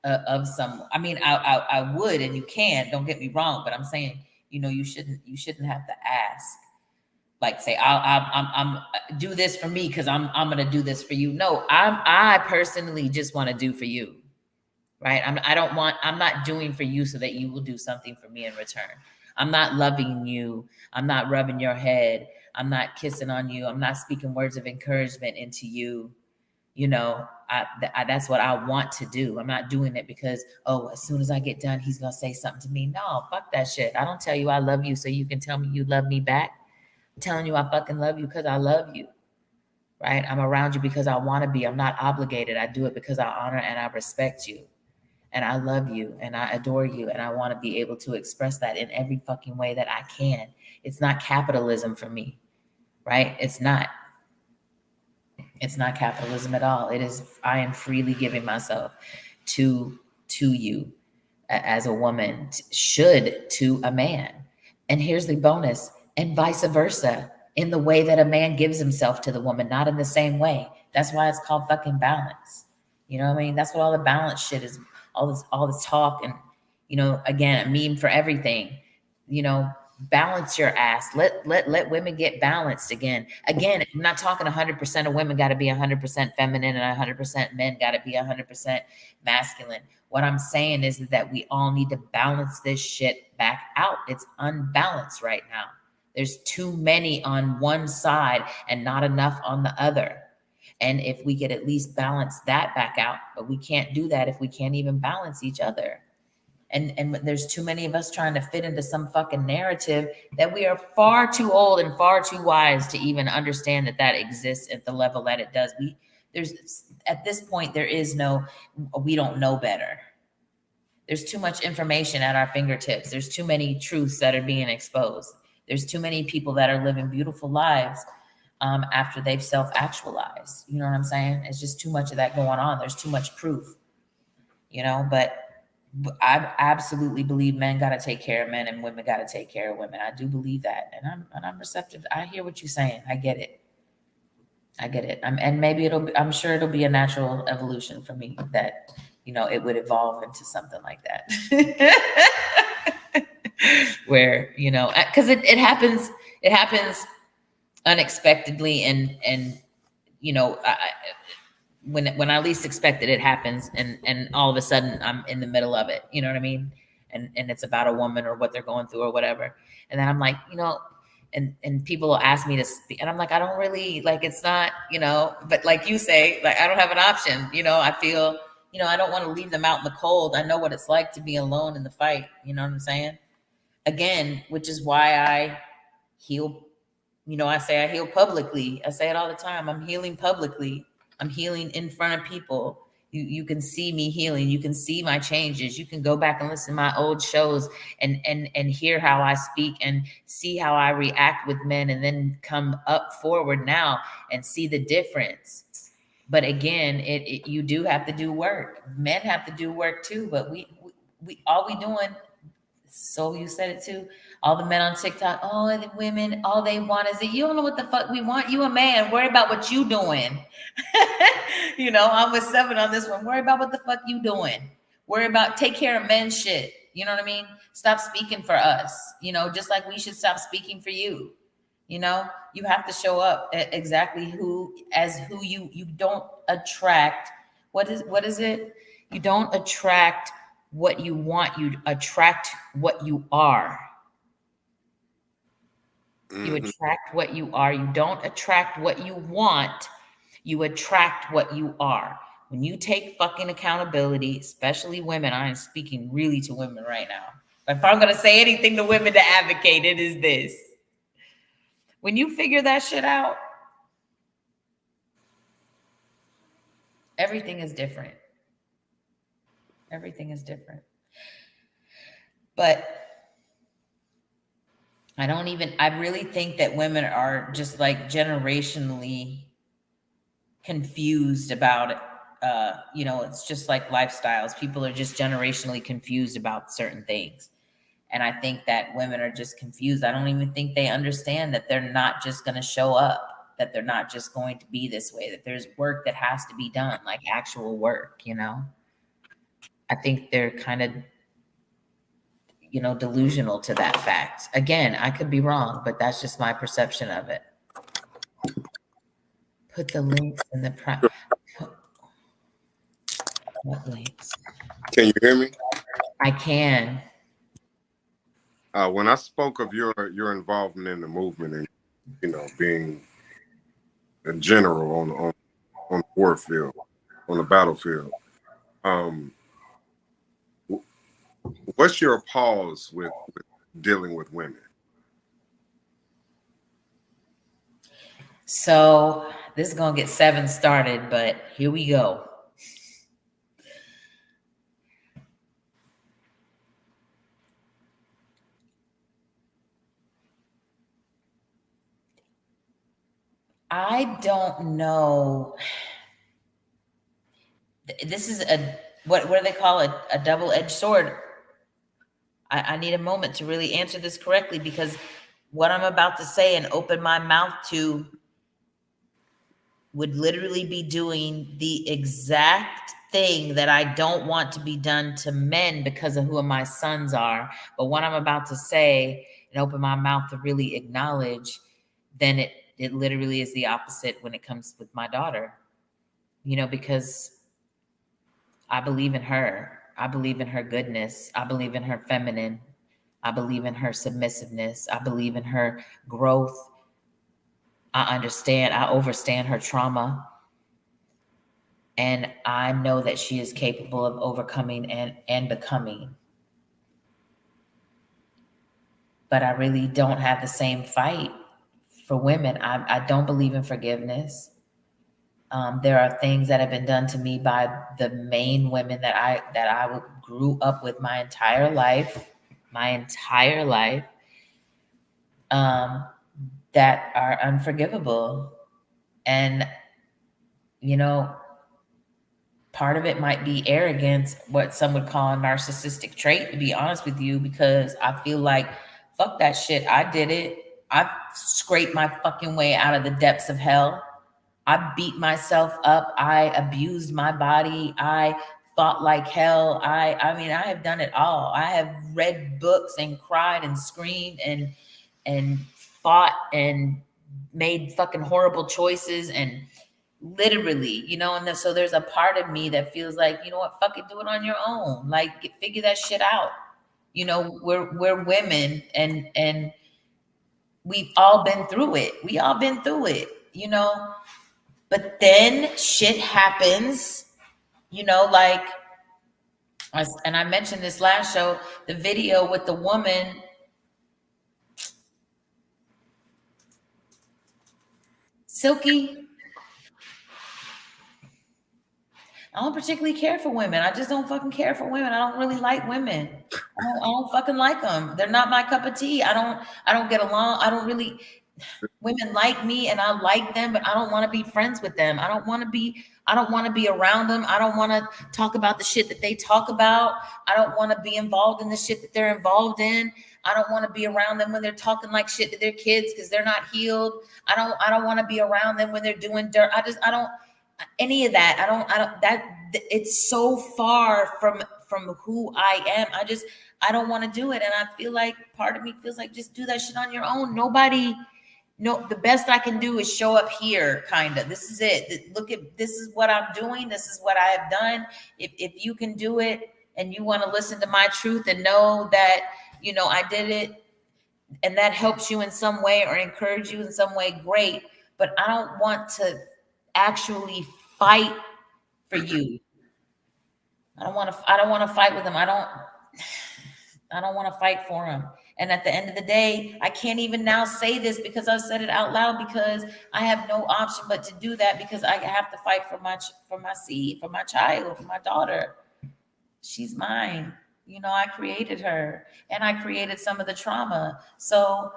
of someone. I mean, I would, and you can. Don't get me wrong, but I'm saying, you shouldn't have to ask. Like say, I'm do this for me because I'm gonna do this for you. No, I personally just want to do for you, right? I'm not doing for you so that you will do something for me in return. I'm not loving you. I'm not rubbing your head. I'm not kissing on you. I'm not speaking words of encouragement into you. That's what I want to do. I'm not doing it because, as soon as I get done, he's going to say something to me. No, fuck that shit. I don't tell you I love you so you can tell me you love me back. I'm telling you I fucking love you because I love you, right? I'm around you because I want to be. I'm not obligated. I do it because I honor and I respect you. And I love you and I adore you. And I want to be able to express that in every fucking way that I can. It's not capitalism for me, right? It's not. It's not capitalism at all. It is, I am freely giving myself to you as a woman should to a man. And here's the bonus, and vice versa, in the way that a man gives himself to the woman, not in the same way. That's why it's called fucking balance. You know what I mean? That's what all the balance shit is, all this talk and, again, a meme for everything, balance your ass. Let women get balanced again. Again, I'm not talking 100% of women got to be 100% feminine and 100% men got to be 100% masculine. What I'm saying is that we all need to balance this shit back out. It's unbalanced right now. There's too many on one side and not enough on the other. And if we could at least balance that back out, but we can't do that if we can't even balance each other. And there's too many of us trying to fit into some fucking narrative that we are far too old and far too wise to even understand that exists at the level that it does. At this point, there is no, we don't know better. There's too much information at our fingertips. There's too many truths that are being exposed. There's too many people that are living beautiful lives after they've self-actualized. You know what I'm saying? It's just too much of that going on. There's too much proof, but I absolutely believe men got to take care of men and women got to take care of women. I do believe that. And I'm receptive. I hear what you're saying. I get it. And maybe I'm sure it'll be a natural evolution for me that, it would evolve into something like that. Where, cause it happens unexpectedly and when I least expect it, it happens, and all of a sudden I'm in the middle of it. You know what I mean? And it's about a woman or what they're going through or whatever. And then I'm like, and people will ask me to speak, and I'm like, I don't really like. It's not, But like you say, like I don't have an option. I feel, I don't want to leave them out in the cold. I know what it's like to be alone in the fight. You know what I'm saying? Again, which is why I heal. I say I heal publicly. I say it all the time. I'm healing publicly. I'm healing in front of people. You can see me healing. You can see my changes. You can go back and listen to my old shows and hear how I speak and see how I react with men, and then come up forward now and see the difference. But again, you do have to do work. Men have to do work too. But we all we doing. So you said it too. All the men on TikTok, the women, all they want is that you don't know what the fuck we want. You a man. Worry about what you doing. I'm with 7 on this one. Worry about what the fuck you doing. Worry about take care of men shit. You know what I mean? Stop speaking for us. Just like we should stop speaking for you. You have to show up exactly who you don't attract. What is it? You don't attract what you want, you attract what you are. You attract what you are. You don't attract what you want. You attract what you are. When you take fucking accountability, especially women, I am speaking really to women right now. If I'm going to say anything to women to advocate, it is this. When you figure that shit out, everything is different. Everything is different. But I really think that women are just like generationally confused about it. It's just like lifestyles. People are just generationally confused about certain things. And I think that women are just confused. I don't even think they understand that they're not just going to show up. that they're not just going to be this way, that there's work that has to be done, like actual work, you know? I think they're kind of, you know, delusional to that fact. Again, I could be wrong, but that's just my perception of it. Put the links in the what links? Can you hear me? I can. When I spoke of your involvement in the movement and, you know, being a general on the war field, on the battlefield, what's your pause with dealing with women? So this is gonna get 7 started, but here we go. I don't know. This is what do they call it? A double-edged sword. I need a moment to really answer this correctly, because what I'm about to say and open my mouth to would literally be doing the exact thing that I don't want to be done to men because of who my sons are. But what I'm about to say and open my mouth to really acknowledge, then it literally is the opposite when it comes with my daughter, you know, because I believe in her. I believe in her goodness. I believe in her feminine. I believe in her submissiveness. I believe in her growth. I overstand her trauma. And I know that she is capable of overcoming and becoming. But I really don't have the same fight for women. I don't believe in forgiveness. There are things that have been done to me by the main women that I grew up with my entire life, that are unforgivable. And, you know, part of it might be arrogance, what some would call a narcissistic trait, to be honest with you, because I feel like, fuck that shit. I did it. I scraped my fucking way out of the depths of hell. I beat myself up. I abused my body. I fought like hell. I mean, I have done it all. I have read books and cried and screamed and fought and made fucking horrible choices, and literally, you know, and so there's a part of me that feels like, you know what, fuck it, do it on your own. Like, figure that shit out. You know, we're women, and we've all been through it. We all been through it, you know. But then shit happens, you know, like, and I mentioned this last show, the video with the woman. Silky, I don't particularly care for women. I just don't fucking care for women. I don't really like women. I don't fucking like them. They're not my cup of tea. I don't get along. I don't really, women like me and I like them, but I don't want to be friends with them. I don't want to be around them. I don't want to talk about the shit that they talk about. I don't want to be involved in the shit that they're involved in. I don't want to be around them when they're talking like shit to their kids because they're not healed. I don't want to be around them when they're doing dirt. I don't any of that. It's so far from who I am. I don't want to do it. And I feel like part of me feels like, just do that shit on your own. The best I can do is show up here, kind of. This is it. This is what I'm doing. This is what I have done. If you can do it and you want to listen to my truth and know that, you know, I did it and that helps you in some way or encourage you in some way, great. But I don't want to actually fight for you. I don't want to fight with them. I don't want to fight for them. And at the end of the day, I can't even now say this because I've said it out loud, because I have no option but to do that, because I have to fight for my seed, for my child, for my daughter. She's mine. You know, I created her and I created some of the trauma. So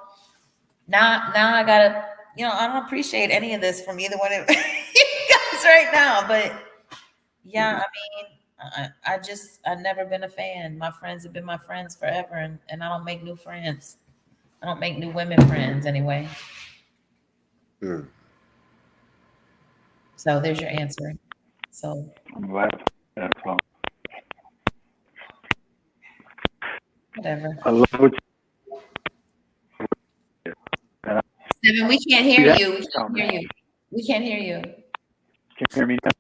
now I gotta, you know, I don't appreciate any of this from either one of you guys right now, but yeah, I mean, I've never been a fan. My friends have been my friends forever, and I don't make new friends. I don't make new women friends anyway. So there's your answer. So I'm glad. That's all. whatever. I love what you Seven, we can't hear Yeah. you. We can't hear you. We can't hear you. can hear me now.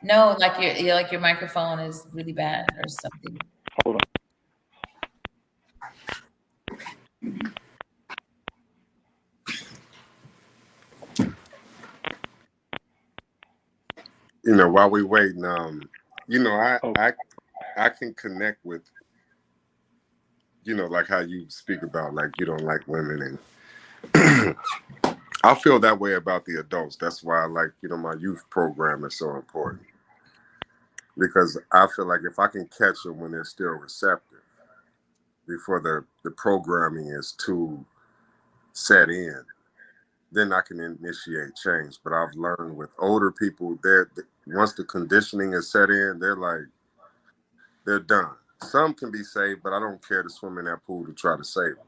No, like your microphone is really bad or something. Hold on. You know, while we waiting, you know, Oh. I can connect with, you know, like how you speak about like you don't like women, and I feel that way about the adults. That's why I like, you know, my youth program is so important, because I feel like if I can catch them when they're still receptive before the programming is too set in, then I can initiate change. But I've learned with older people, once the conditioning is set in, they're done. Some can be saved, but I don't care to swim in that pool to try to save them.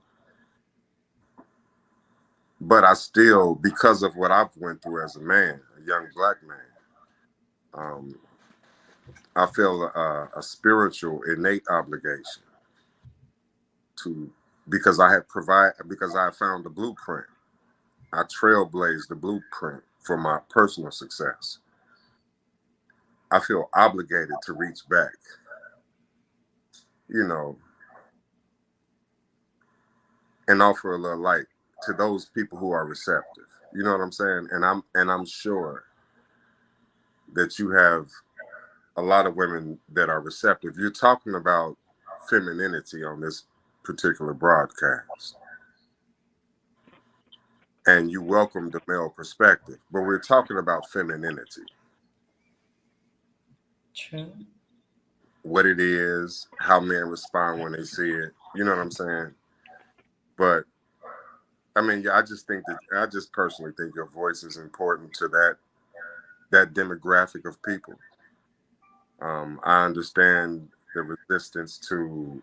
But I still, because of what I've went through as a man, a young black man, I feel a spiritual innate obligation to, because I found the blueprint. I trailblazed the blueprint for my personal success. I feel obligated to reach back, you know, and offer a little light to those people who are receptive. You know what I'm saying? And I'm sure that you have a lot of women that are receptive. You're talking about femininity on this particular broadcast, and you welcome the male perspective, but we're talking about femininity. True. What it is, how men respond when they see it. You know what I'm saying? But I mean, yeah, I just personally think your voice is important to that demographic of people. I understand the resistance to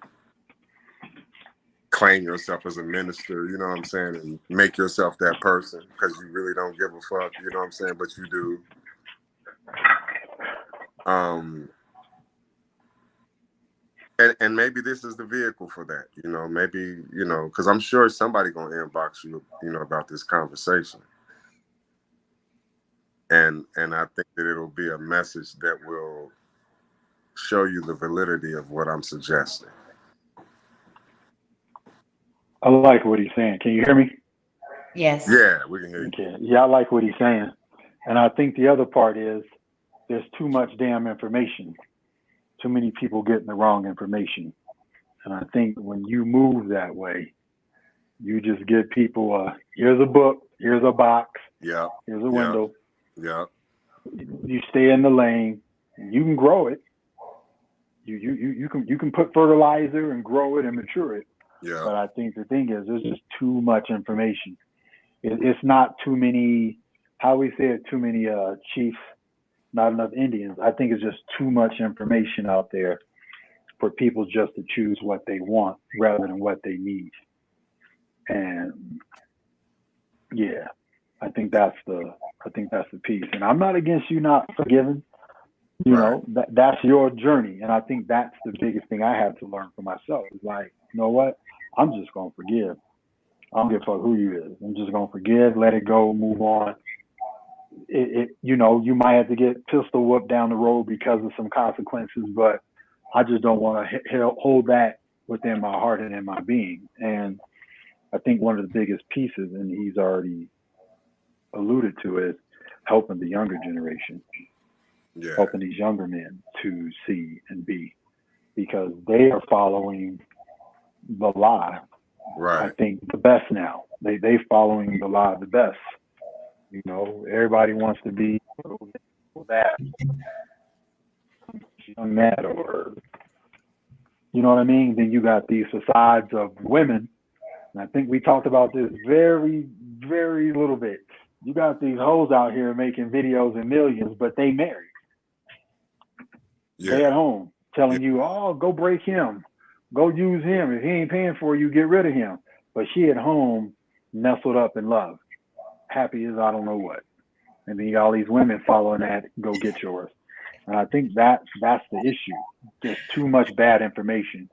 claim yourself as a minister, you know what I'm saying, and make yourself that person because you really don't give a fuck, you know what I'm saying, but you do. And maybe this is the vehicle for that, you know, maybe, you know, because I'm sure somebody gonna inbox you, you know, about this conversation. And I think that it'll be a message that will show you the validity of what I'm suggesting. I like what he's saying. Can you hear me? Yes. Yeah, we can hear you. Okay. Yeah, I like what he's saying. And I think the other part is there's too much damn information. Too many people getting the wrong information. And I think when you move that way, you just give people here's a book, here's a box, Yeah. here's a window. Yeah. You stay in the lane. You can grow it. You can put fertilizer and grow it and mature it. Yeah. But I think the thing is there's just too much information. It's not too many, how we say it, too many chiefs, not enough Indians. I think it's just too much information out there for people just to choose what they want rather than what they need. And yeah, I think that's the piece. And I'm not against you not forgiving. You know, that's your journey. And I think that's the biggest thing I had to learn for myself. It's like, you know what? I'm just gonna forgive. I don't give a fuck who you is. I'm just gonna forgive, let it go, move on. You know, you might have to get pistol whooped down the road because of some consequences, but I just don't want to hold that within my heart and in my being. And I think one of the biggest pieces, and he's already alluded to it, helping the younger generation, helping these younger men to see and be, because they are following the lie. Right. I think the best now. They following the lie the best. You know, everybody wants to be that young man, or you know what I mean. Then you got these facades of women, and I think we talked about this very, very little bit. You got these hoes out here making videos and millions, but they married. They at home telling you, oh, go break him, go use him. If he ain't paying for you, get rid of him. But she at home nestled up in love, happy as I don't know what. And then you got all these women following that, go get yours. And I think that's the issue. There's too much bad information.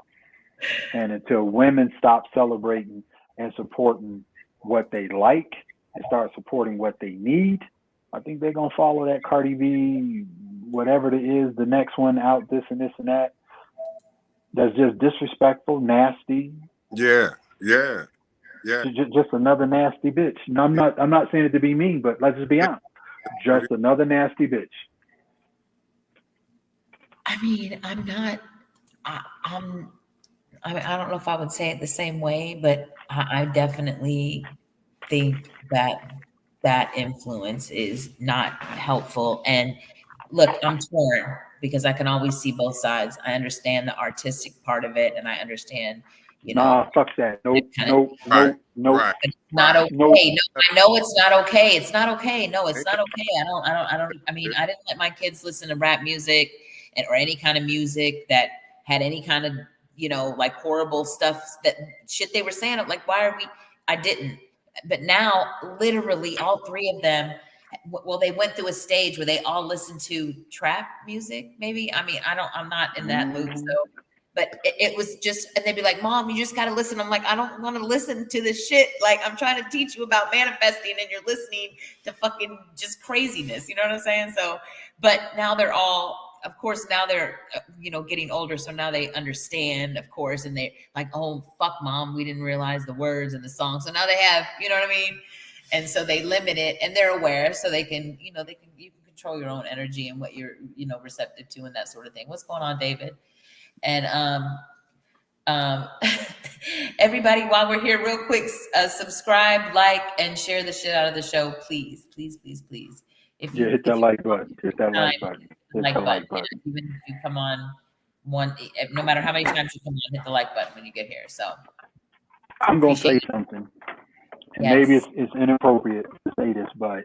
And until women stop celebrating and supporting what they like and start supporting what they need, I think they're gonna follow that Cardi B, whatever it is, the next one out, this and this and that. That's just disrespectful, nasty. Yeah. Just another nasty bitch. And I'm not saying it to be mean, but let's just be honest. Just another nasty bitch. I mean, I'm not. I don't know if I would say it the same way, but I definitely think that influence is not helpful. And look, I'm torn because I can always see both sides. I understand the artistic part of it, and I understand, Nah, fuck that. Nope. Right. It's not okay. Nope. No, I know it's not okay. It's not okay. No, it's not okay. I mean, I didn't let my kids listen to rap music or any kind of music that had any kind of, like horrible stuff, that shit they were saying. I'm like, why are we? I didn't. But now, literally, all three of them, well, they went through a stage where they all listened to trap music, maybe. I mean, I'm not in that mood. So, but it was just, and they'd be like, Mom, you just got to listen. I'm like, I don't want to listen to this shit. Like, I'm trying to teach you about manifesting and you're listening to fucking just craziness. You know what I'm saying? So, but now they're all, of course, now they're, getting older. So now they understand, of course, and they like, oh, fuck, Mom, we didn't realize the words and the song. So now they have, you know what I mean? And so they limit it, and they're aware, so they can, you can control your own energy and what you're, receptive to and that sort of thing. What's going on, David? And everybody, while we're here, real quick, subscribe, like, and share the shit out of the show, please, please, please, please. Hit that like button. Hit that like button. Like button. Even if you come on no matter how many times you come on, hit the like button when you get here. So I'm gonna say something. And maybe it's inappropriate to say this, but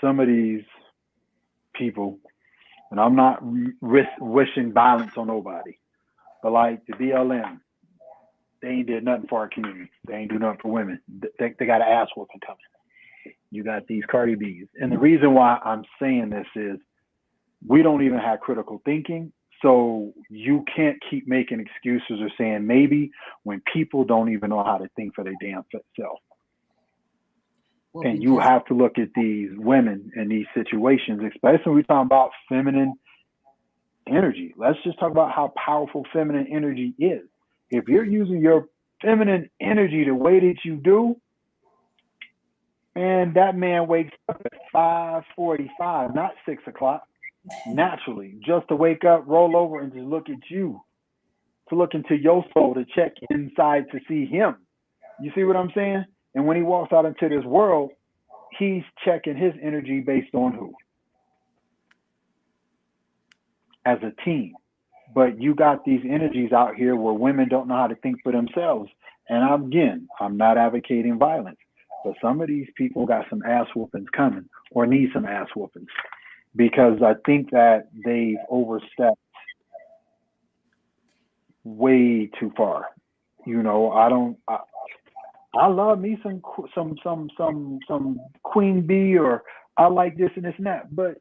some of these people, and I'm not wishing violence on nobody, but like the BLM, they ain't did nothing for our community. They ain't do nothing for women. They got an ass whooping coming. You got these Cardi B's. And the reason why I'm saying this is we don't even have critical thinking. So you can't keep making excuses or saying maybe when people don't even know how to think for their damn self. Well, and you have to look at these women in these situations, especially when we're talking about feminine energy. Let's just talk about how powerful feminine energy is. If you're using your feminine energy the way that you do, and that man wakes up at 5:45, not 6 o'clock. Naturally, just to wake up, roll over, and just look at you, to look into your soul, to check inside to see him. You see what I'm saying? And when he walks out into this world, he's checking his energy based on who? As a team. But you got these energies out here where women don't know how to think for themselves. And I'm not advocating violence, but some of these people got some ass whoopings coming or need some ass whoopings. Because I think that they've overstepped way too far. I love me some Queen Bee, or I like this and this and that. But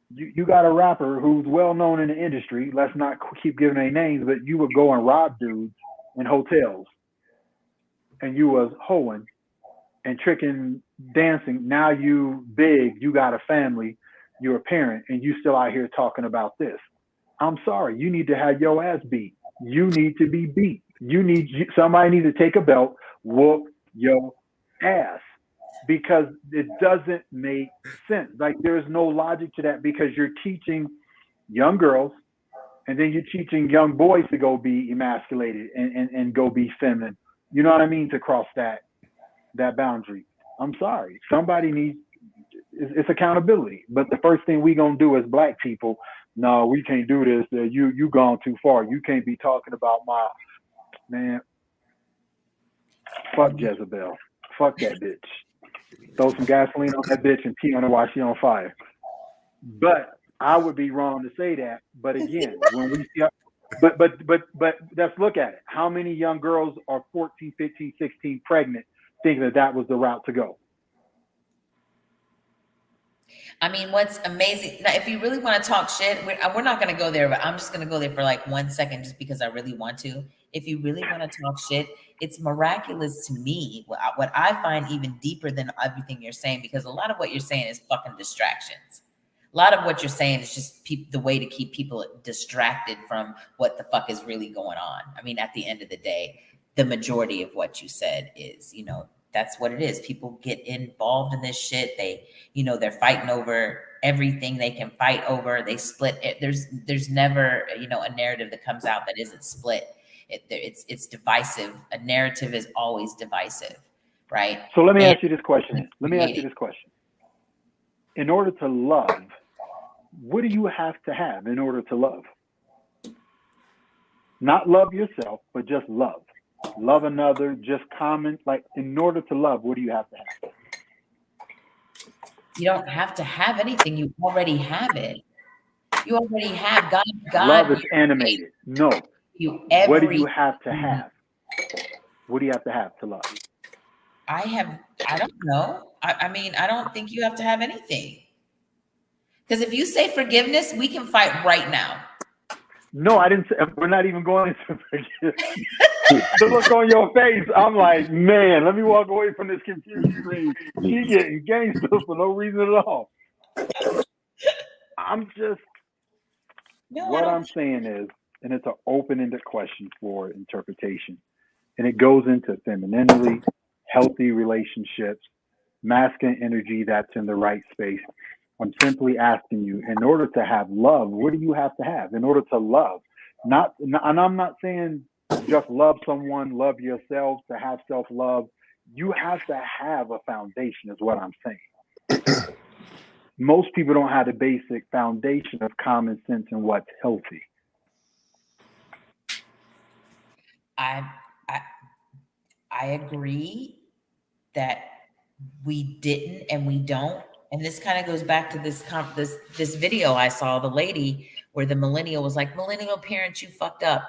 you got a rapper who's well known in the industry. Let's not keep giving any names, but you would go and rob dudes in hotels, and you was hoeing and tricking, dancing. Now you big, you got a family, you're a parent, and you still out here talking about this. I'm sorry, you need to have your ass beat. You need to be beat. Somebody needs to take a belt, whoop your ass, because it doesn't make sense. Like, there's no logic to that, because you're teaching young girls, and then you're teaching young boys to go be emasculated and go be feminine. You know what I mean? To cross that boundary. I'm sorry. Somebody needs, it's accountability. But the first thing we gonna do as Black people, no, we can't do this. You gone too far. You can't be talking about my man. Fuck Jezebel. Fuck that bitch. Throw some gasoline on that bitch and pee on her while she on fire. But I would be wrong to say that. But again, when we see, but let's look at it. How many young girls are 14, 15, 16 pregnant thinking that was the route to go. I mean, what's amazing, now, if you really want to talk shit, we're not going to go there, but I'm just going to go there for like 1 second just because I really want to. If you really want to talk shit, it's miraculous to me. What I find even deeper than everything you're saying, because a lot of what you're saying is fucking distractions. A lot of what you're saying is just the way to keep people distracted from what the fuck is really going on. I mean, at the end of the day, the majority of what you said is, you know, that's what it is. People get involved in this shit. They're fighting over everything they can fight over. They split it. There's never, a narrative that comes out that isn't split. It's divisive. A narrative is always divisive, right? So let me ask you this question. In order to love, what do you have to have in order to love? Not love yourself, but just love. Love another, just common. Like, in order to love, what do you have to have? You don't have to have anything. You already have it. You already have God. Love is animated. No. What do you have to have? What do you have to have to love? I don't know. I mean, I don't think you have to have anything. Because if you say forgiveness, we can fight right now. No, I didn't say, we're not even going into forgiveness. The look on your face, I'm like, man, let me walk away from this confused thing. She getting gangster for no reason at all. I'm saying is, and it's an open-ended question for interpretation, and it goes into femininity, healthy relationships, masculine energy that's in the right space. I'm simply asking you, in order to have love, what do you have to have in order to love? And I'm not saying just love someone, love yourself, to have self-love. You have to have a foundation is what I'm saying. Most people don't have the basic foundation of common sense and what's healthy. I agree that we didn't and we don't. And this kind of goes back to this video I saw, the lady where the millennial was like, millennial parents, you fucked up.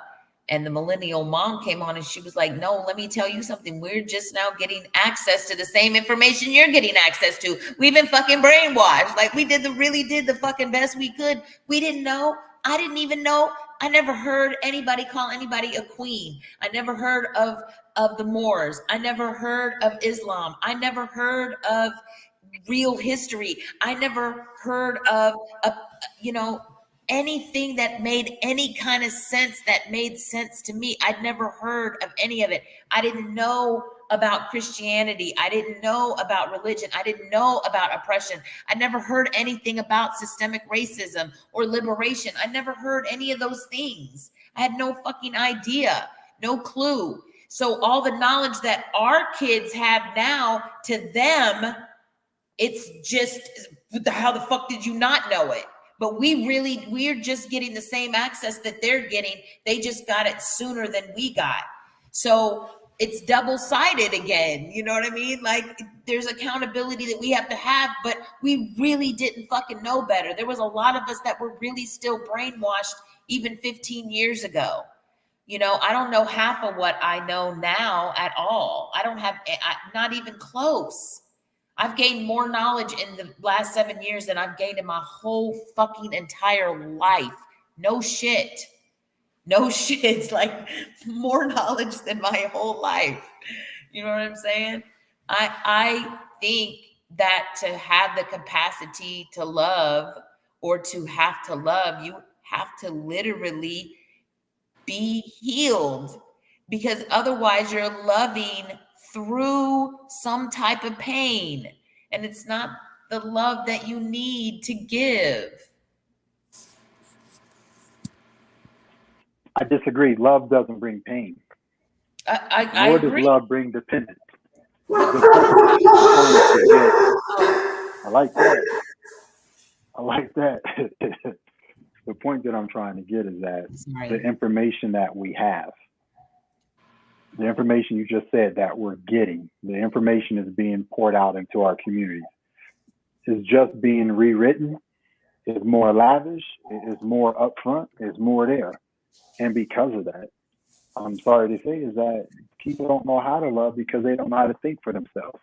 And the millennial mom came on and she was like, no, let me tell you something. We're just now getting access to the same information you're getting access to. We've been fucking brainwashed. Like, we really did the fucking best we could. We didn't know. I didn't even know. I never heard anybody call anybody a queen. I never heard of the Moors. I never heard of Islam. I never heard of real history. I never heard of anything that made any kind of sense that made sense to me. I'd never heard of any of it. I didn't know about Christianity. I didn't know about religion. I didn't know about oppression. I never heard anything about systemic racism or liberation. I never heard any of those things. I had no fucking idea, no clue. So all the knowledge that our kids have now, to them, it's just, how the fuck did you not know it? But we're just getting the same access that they're getting. They just got it sooner than we got. So it's double-sided again. You know what I mean? Like, there's accountability that we have to have, but we really didn't fucking know better. There was a lot of us that were really still brainwashed even 15 years ago. I don't know half of what I know now at all. I don't have, not even close. I've gained more knowledge in the last 7 years than I've gained in my whole fucking entire life. No shit. It's like more knowledge than my whole life. You know what I'm saying? I think that to have the capacity to love, or to have to love, you have to literally be healed, because otherwise you're loving through some type of pain, and it's not the love that you need to give. I disagree. Love doesn't bring pain. I Nor agree. does love bring dependence. I like that. The point that I'm trying to get is that the information that we have, the information you just said that we're getting, the information is being poured out into our communities, is just being rewritten, is more lavish, is more upfront, is more there. And because of that, I'm sorry to say, is that people don't know how to love because they don't know how to think for themselves.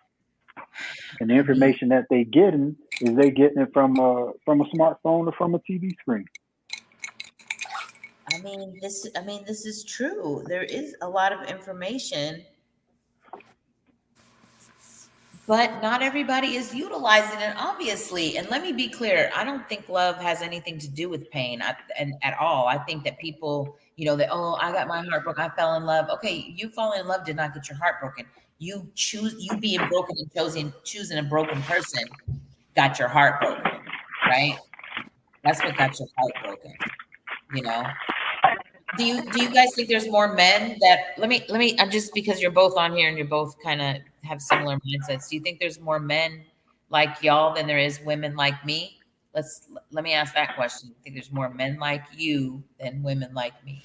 And the I mean, information that they getting is they getting it from a smartphone or from a TV screen. this is true. There is a lot of information, but not everybody is utilizing it, obviously. And let me be clear, I don't think love has anything to do with pain and at all. I think that people, that, oh, I got my heart broken, I fell in love. Okay, you falling in love did not get your heart broken. You being broken and choosing a broken person got your heart broken, right? That's what got your heart broken, you know? Do you guys think there's more men that I'm just because you're both on here and you're both kind of have similar mindsets. Do you think there's more men like y'all than there is women like me? Let me ask that question. Do you think there's more men like you than women like me?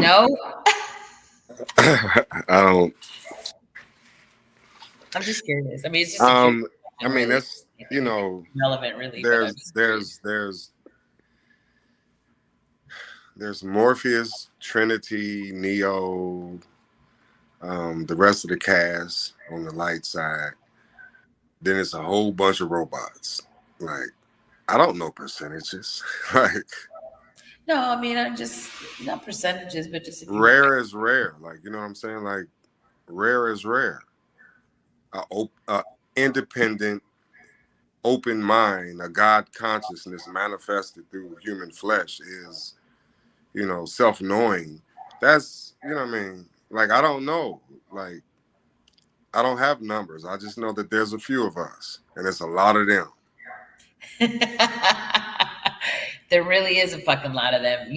No? I don't. I'm just curious. I mean, it's just a curious question, I mean, really. that's Relevant, really. But I'm just curious. There's Morpheus, Trinity, Neo, the rest of the cast on the light side. Then it's a whole bunch of robots. Like, I don't know percentages. Like, No, I mean, I'm just not percentages, but just if you rare is rare. Like, you know what I'm saying? Like, rare is rare. A independent, open mind, a God consciousness manifested through human flesh is, self-knowing. That's, what I mean? Like, I don't know. Like, I don't have numbers. I just know that there's a few of us, and it's a lot of them. There really is a fucking lot of them.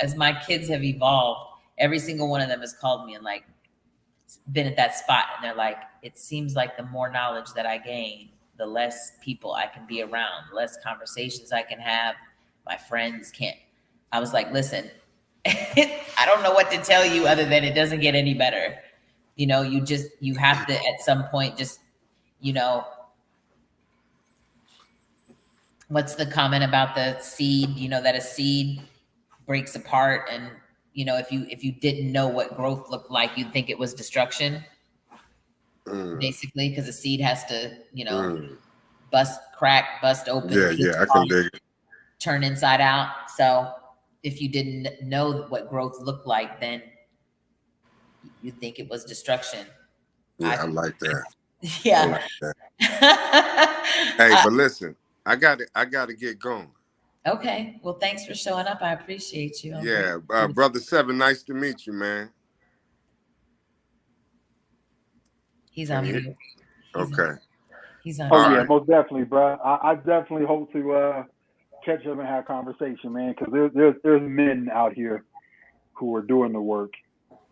As my kids have evolved, every single one of them has called me and like been at that spot, and they're like, it seems like the more knowledge that I gain, the less people I can be around, the less conversations I can have. My friends can't. I was like, listen, I don't know what to tell you other than it doesn't get any better. You have to at some point just, what's the comment about the seed, that a seed breaks apart, and if you didn't know what growth looked like, you'd think it was destruction, basically, because a seed has to, bust open, Yeah, I can dig it. turn inside out. So if you didn't know what growth looked like, then you'd think it was destruction. Yeah, I like that. Yeah. I like that. Hey, but listen, I got to get going. Okay. Well, thanks for showing up. I appreciate you. Yeah, Brother Seven, nice to meet you, man. He's on mute. Okay. He's on. Oh, yeah, right. most definitely, bro. I definitely hope to catch up and have a conversation, man, because there's men out here who are doing the work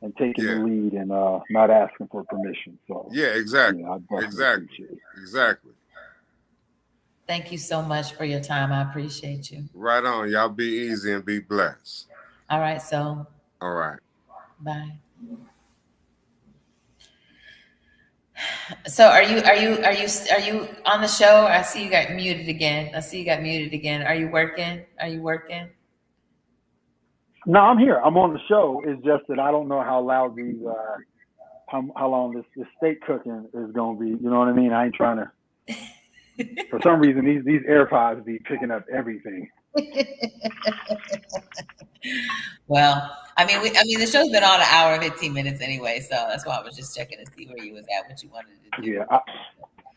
and taking the lead and not asking for permission. So yeah, exactly. I definitely appreciate it. Exactly. Thank you so much for your time. I appreciate you. Right on. Y'all be easy and be blessed. All right. So. All right. Bye. So are you on the show? I see you got muted again. Are you working? No, I'm here. I'm on the show. It's just that I don't know how loud these how long this steak cooking is gonna be. You know what I mean? I ain't trying to. For some reason, these AirPods be picking up everything. Well, I mean, the show's been on an hour and 15 minutes anyway, so that's why I was just checking to see where you was at, what you wanted to do. Yeah,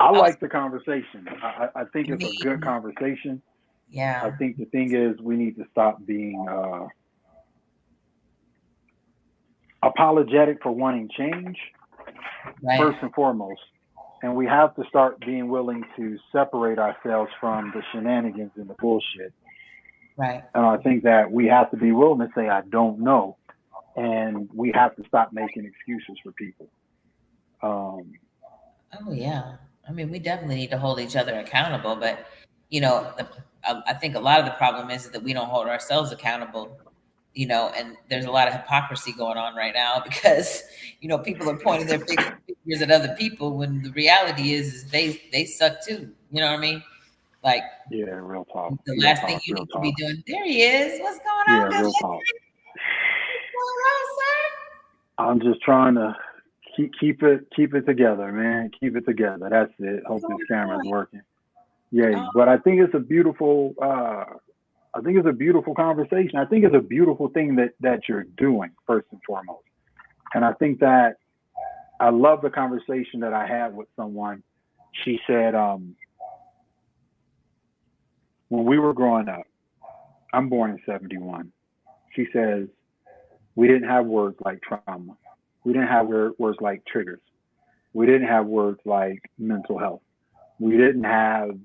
I like the conversation. I think it's a good conversation. Yeah. I think the thing is we need to stop being apologetic for wanting change, first and foremost. And we have to start being willing to separate ourselves from the shenanigans and the bullshit. Right. And I think that we have to be willing to say, I don't know. And we have to stop making excuses for people. Oh, yeah. I mean, we definitely need to hold each other accountable. But, I think a lot of the problem is that we don't hold ourselves accountable, and there's a lot of hypocrisy going on right now because, people are pointing their fingers at other people when the reality is they suck too. You know what I mean? Like, Yeah, real talk. the Real last thing talk. you Real need to be talk. doing. There he is. What's going Yeah, on? Good real looking. talk. What's going on, sir? I'm just trying to keep it together, man. Keep it together. That's it. Hope this camera's working. Yeah, but I think it's a beautiful. I think it's a beautiful conversation. I think it's a beautiful thing that you're doing first and foremost. And I think that I love the conversation that I had with someone. She said, when we were growing up, I'm born in 71. She says, we didn't have words like trauma. We didn't have words like triggers. We didn't have words like mental health. We didn't have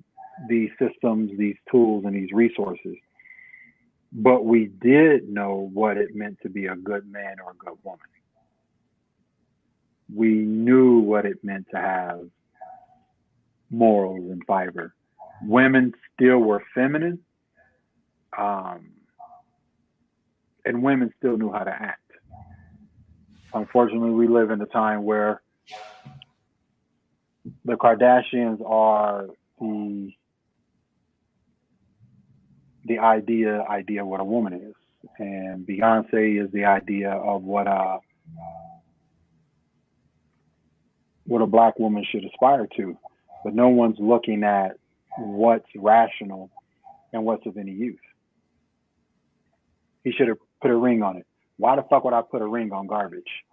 these systems, these tools, and these resources. But we did know what it meant to be a good man or a good woman. We knew what it meant to have morals and fiber. Women still were feminine, and women still knew how to act. Unfortunately, we live in a time where the Kardashians are the idea of what a woman is, and Beyonce is the idea of what a black woman should aspire to. But no one's looking at what's rational and what's of any use. He should have put a ring on it. Why the fuck would I put a ring on garbage?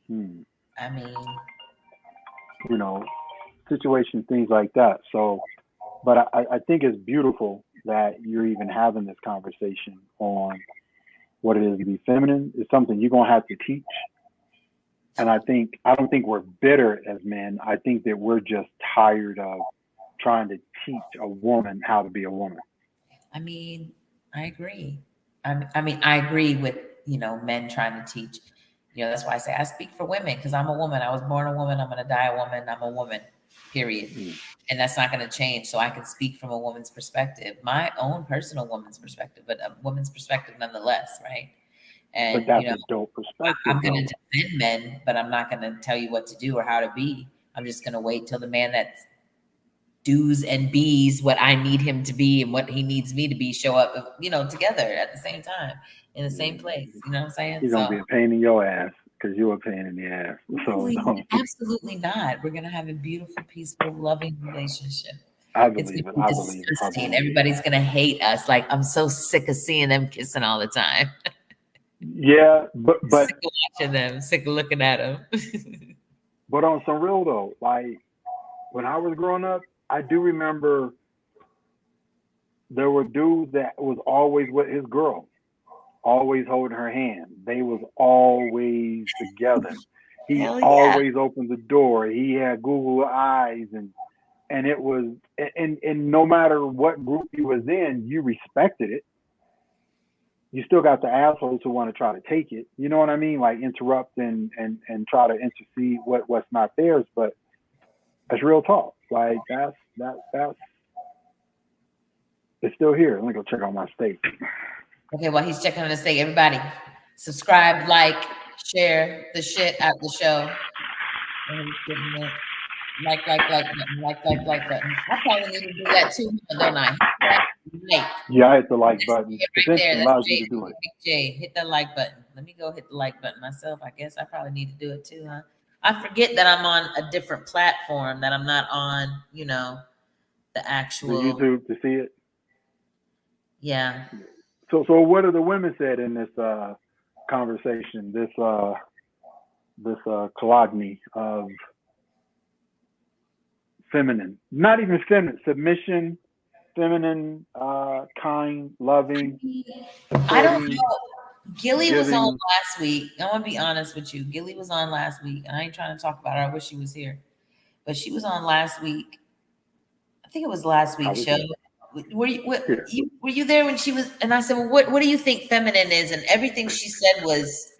I mean, you know, situations, things like that. So, but I think it's beautiful that you're even having this conversation on what it is to be feminine. It's something you're going to have to teach. And I don't think we're bitter as men. I think that we're just tired of trying to teach a woman how to be a woman. I mean, I agree. I agree with, men trying to teach. That's why I say I speak for women, because I'm a woman. I was born a woman. I'm going to die a woman. I'm a woman, period. And that's not going to change. So I can speak from a woman's perspective, my own personal woman's perspective, but a woman's perspective nonetheless, right? And, but that's a dope perspective. I'm going to defend men, but I'm not going to tell you what to do or how to be. I'm just going to wait till the man that's do's and be's what I need him to be and what he needs me to be show up, together at the same time in the same place. You know what I'm saying? He's gonna be a pain in your ass because you're a pain in the ass. So absolutely not. We're gonna have a beautiful, peaceful, loving relationship. I believe it. I believe it. Everybody's gonna hate us. Like, I'm so sick of seeing them kissing all the time. Yeah, but sick of watching them, sick of looking at them. But on some real though, like when I was growing up, I do remember there were dudes that was always with his girl, always holding her hand. They was always together. He always opened the door. He had Google eyes, and it was, and no matter what group he was in, you respected it. You still got the assholes who want to try to take it. You know what I mean? Like interrupt and try to intercede what's not theirs. But that's real talk. Like that's it's still here. Let me go check on my steak. Okay, while he's checking on the steak, everybody subscribe, like, share the shit out the show. Like button. I probably need to do that too, don't I? Yeah, I hit the like button. Right there. Allows you to do it. Big J, hit the like button. Let me go hit the like button myself. I guess I probably need to do it too, huh? I forget that I'm on a different platform, that I'm not on, the actual the YouTube to see it. Yeah. So what are the women said in this conversation? This colloquy of feminine, not even feminine, submission, feminine, kind, loving. I don't know. Gilly was on last week. I want to be honest with you. Gilly was on last week. I ain't trying to talk about her. I wish she was here. But she was on last week. I think it was last week's show. Were you there when she was? And I said, well, what do you think feminine is? And everything she said was.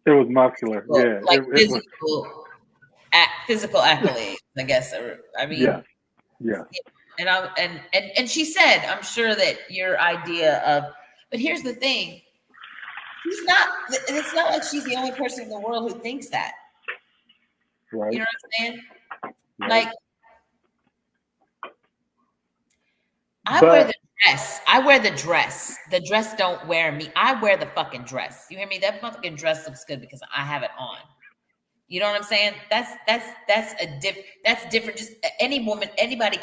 It was muscular. Yeah. Like physical accolades, I guess. I mean. Yeah. And she said, I'm sure that your idea of, but here's the thing. It's not like she's the only person in the world who thinks that. Right. You know what I'm saying? Right. Like, I wear But the dress. I wear the dress. The dress don't wear me. I wear the fucking dress. You hear me? That fucking dress looks good because I have it on. You know what I'm saying? That's different. Just any woman, any woman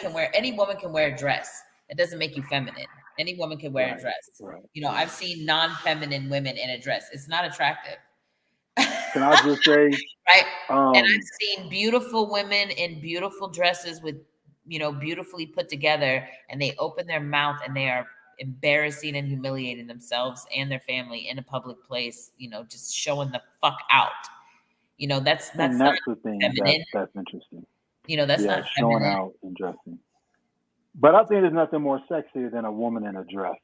can wear a dress. It doesn't make you feminine. Any woman can wear a right, dress. right, You know, right. I've seen non-feminine women in a dress. It's not attractive. Can I just say, Right? And um, I've seen beautiful women in beautiful dresses with, beautifully put together, and they open their mouth and they are embarrassing and humiliating themselves and their family in a public place, just showing the fuck out. That's and not that's the thing feminine. that's interesting. That's Yeah, not showing feminine. out and dressing. But I think there's nothing more sexy than a woman in a dress.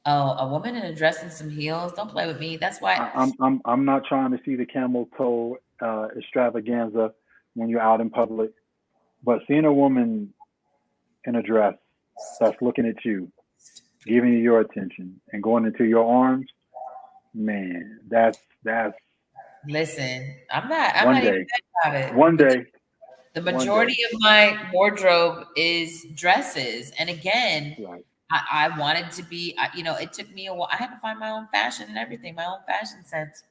Oh, a woman in a dress and some heels. Don't play with me. That's why. I'm not trying to see the camel toe extravaganza when you're out in public, but seeing a woman in a dress that's looking at you, giving you your attention, and going into your arms, man, that's Listen, I'm one not even day, mad about one it. day, The one day. majority of my wardrobe is dresses. And again, Right, I wanted to be, it took me a while. I had to find my own fashion and everything, my own fashion sense.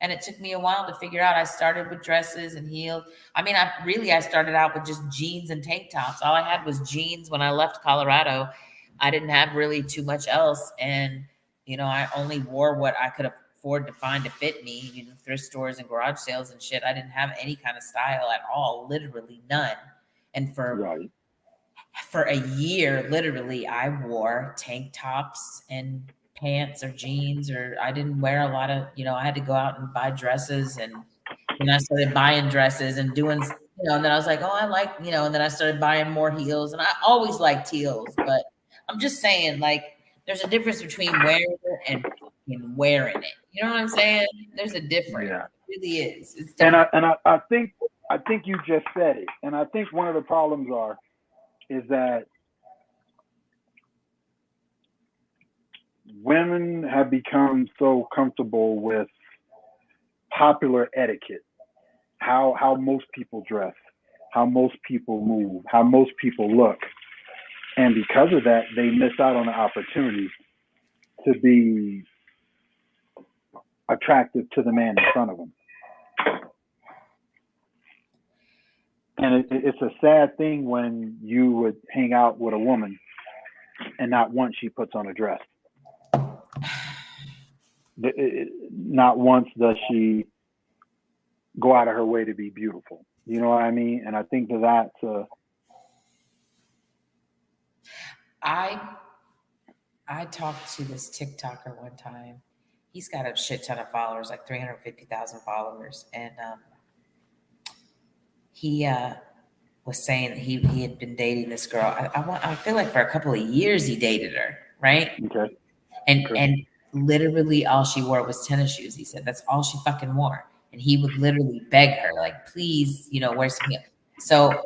And it took me a while to figure out. I started with dresses and heels. I mean, I started out with just jeans and tank tops. All I had was jeans when I left Colorado. I didn't have really too much else. And, I only wore what I could afford to find to fit me, thrift stores and garage sales and shit. I didn't have any kind of style at all, literally none. And right. for a year, literally, I wore tank tops and pants or jeans, or I didn't wear a lot of, I had to go out and buy dresses. And then I started buying dresses and doing, and then I was like, oh, I like, and then I started buying more heels. And I always liked heels, but I'm just saying, like, there's a difference between wearing it and fucking wearing it. You know what I'm saying? There's a difference. Yeah. It really is. It's And different. I think you just said it. And I think one of the problems is that women have become so comfortable with popular etiquette, how most people dress, how most people move, how most people look. And because of that, they miss out on the opportunity to be attractive to the man in front of them. And it's a sad thing when you would hang out with a woman and not once she puts on a dress. Not once does she go out of her way to be beautiful. You know what I mean? And I think that's I talked to this TikToker one time. He's got a shit ton of followers, like 350,000 followers. And he was saying that he had been dating this girl. I feel like for a couple of years he dated her, right? okay. And literally all she wore was tennis shoes. He said that's all she fucking wore. And he would literally beg her, like, please, wear some heels. So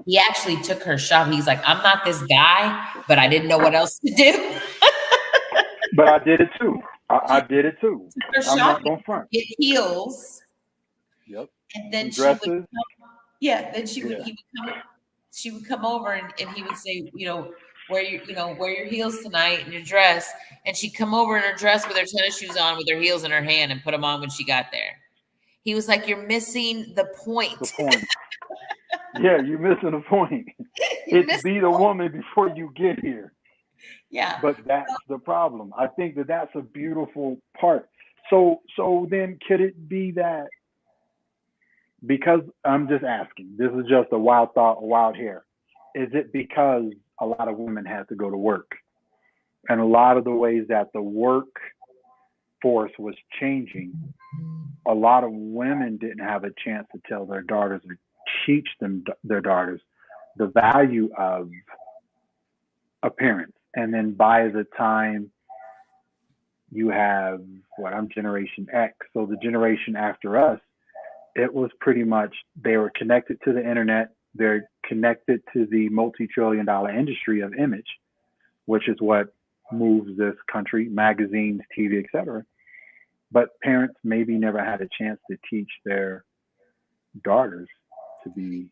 he actually took her shopping. He's like, I'm not this guy, but I didn't know what else to do. But I did it too. I did it too. Her I'm not shopping, going front. get heels, Yep. and then Some she would, then Yeah. she would come over and he would say, wear your heels tonight and your dress. And she'd come over in her dress with her tennis shoes on, with her heels in her hand, and put them on when she got there. He was like, you're missing the point. The point. Yeah, you're missing the point. It's be the woman before you get here. Yeah. But that's the problem. I think that's a beautiful part. So then could it be that, because I'm just asking, this is just a wild thought, a wild hair. Is it because a lot of women have to go to work? And a lot of the ways that the workforce was changing, a lot of women didn't have a chance to tell their daughters or teach their daughters the value of appearance. And then by the time you have I'm Generation X, so the generation after us, it was pretty much they were connected to the internet. They're connected to the multi-trillion-dollar industry of image, which is what moves this country, magazines, TV, etc. But parents maybe never had a chance to teach their daughters to be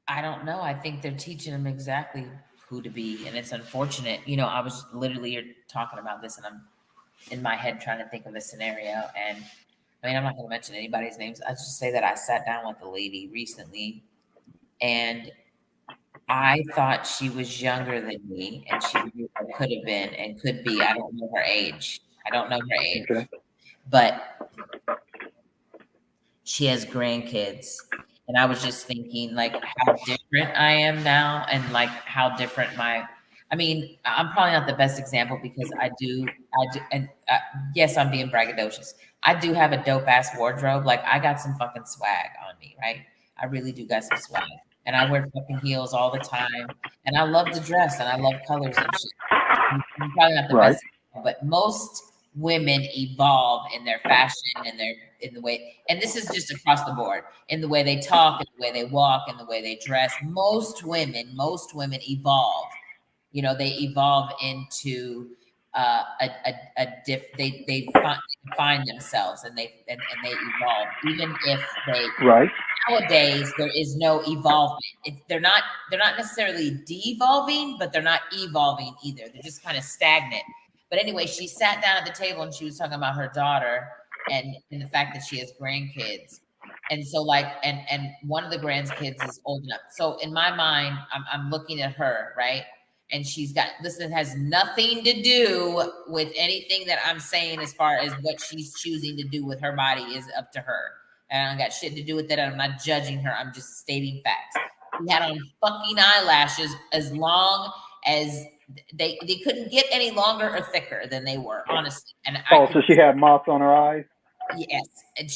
I don't know. I think they're teaching them exactly who to be, and it's unfortunate. You know, I was literally talking about this, and I'm in my head trying to think of a scenario. And I mean, I'm not going to mention anybody's names. I just say that I sat down with a lady recently, and I thought she was younger than me, and she could have been and could be. I don't know her age. I don't know her age, Okay. but she has grandkids. And I was just thinking like how different I am now and like how different I mean, I'm probably not the best example because and yes, I'm being braggadocious. I do have a dope ass wardrobe. Like I got some fucking swag on me, right? I really do got some swag. And I wear fucking heels all the time. And I love to dress and I love colors and shit. I'm probably not the Right. best, but most women evolve in their fashion and in the way, and this is just across the board, in the way they talk, in the way they walk, in the way they dress. Most women evolve. You know, they evolve into they find themselves and they evolve, even if they Right. nowadays there is no evolvement. They're not necessarily de-evolving, but they're not evolving either. They're just kind of stagnant. But anyway, she sat down at the table and she was talking about her daughter and the fact that she has grandkids. And so like, and one of the grandkids is old enough. So in my mind, I'm looking at her, right? And she's got, listen, it has nothing to do with anything that I'm saying as far as what she's choosing to do with her body is up to her. And I don't got shit to do with that. I'm not judging her. I'm just stating facts. She had on fucking eyelashes as long as they couldn't get any longer or thicker than they were, honestly. And so she had moths on her eyes? Yes. And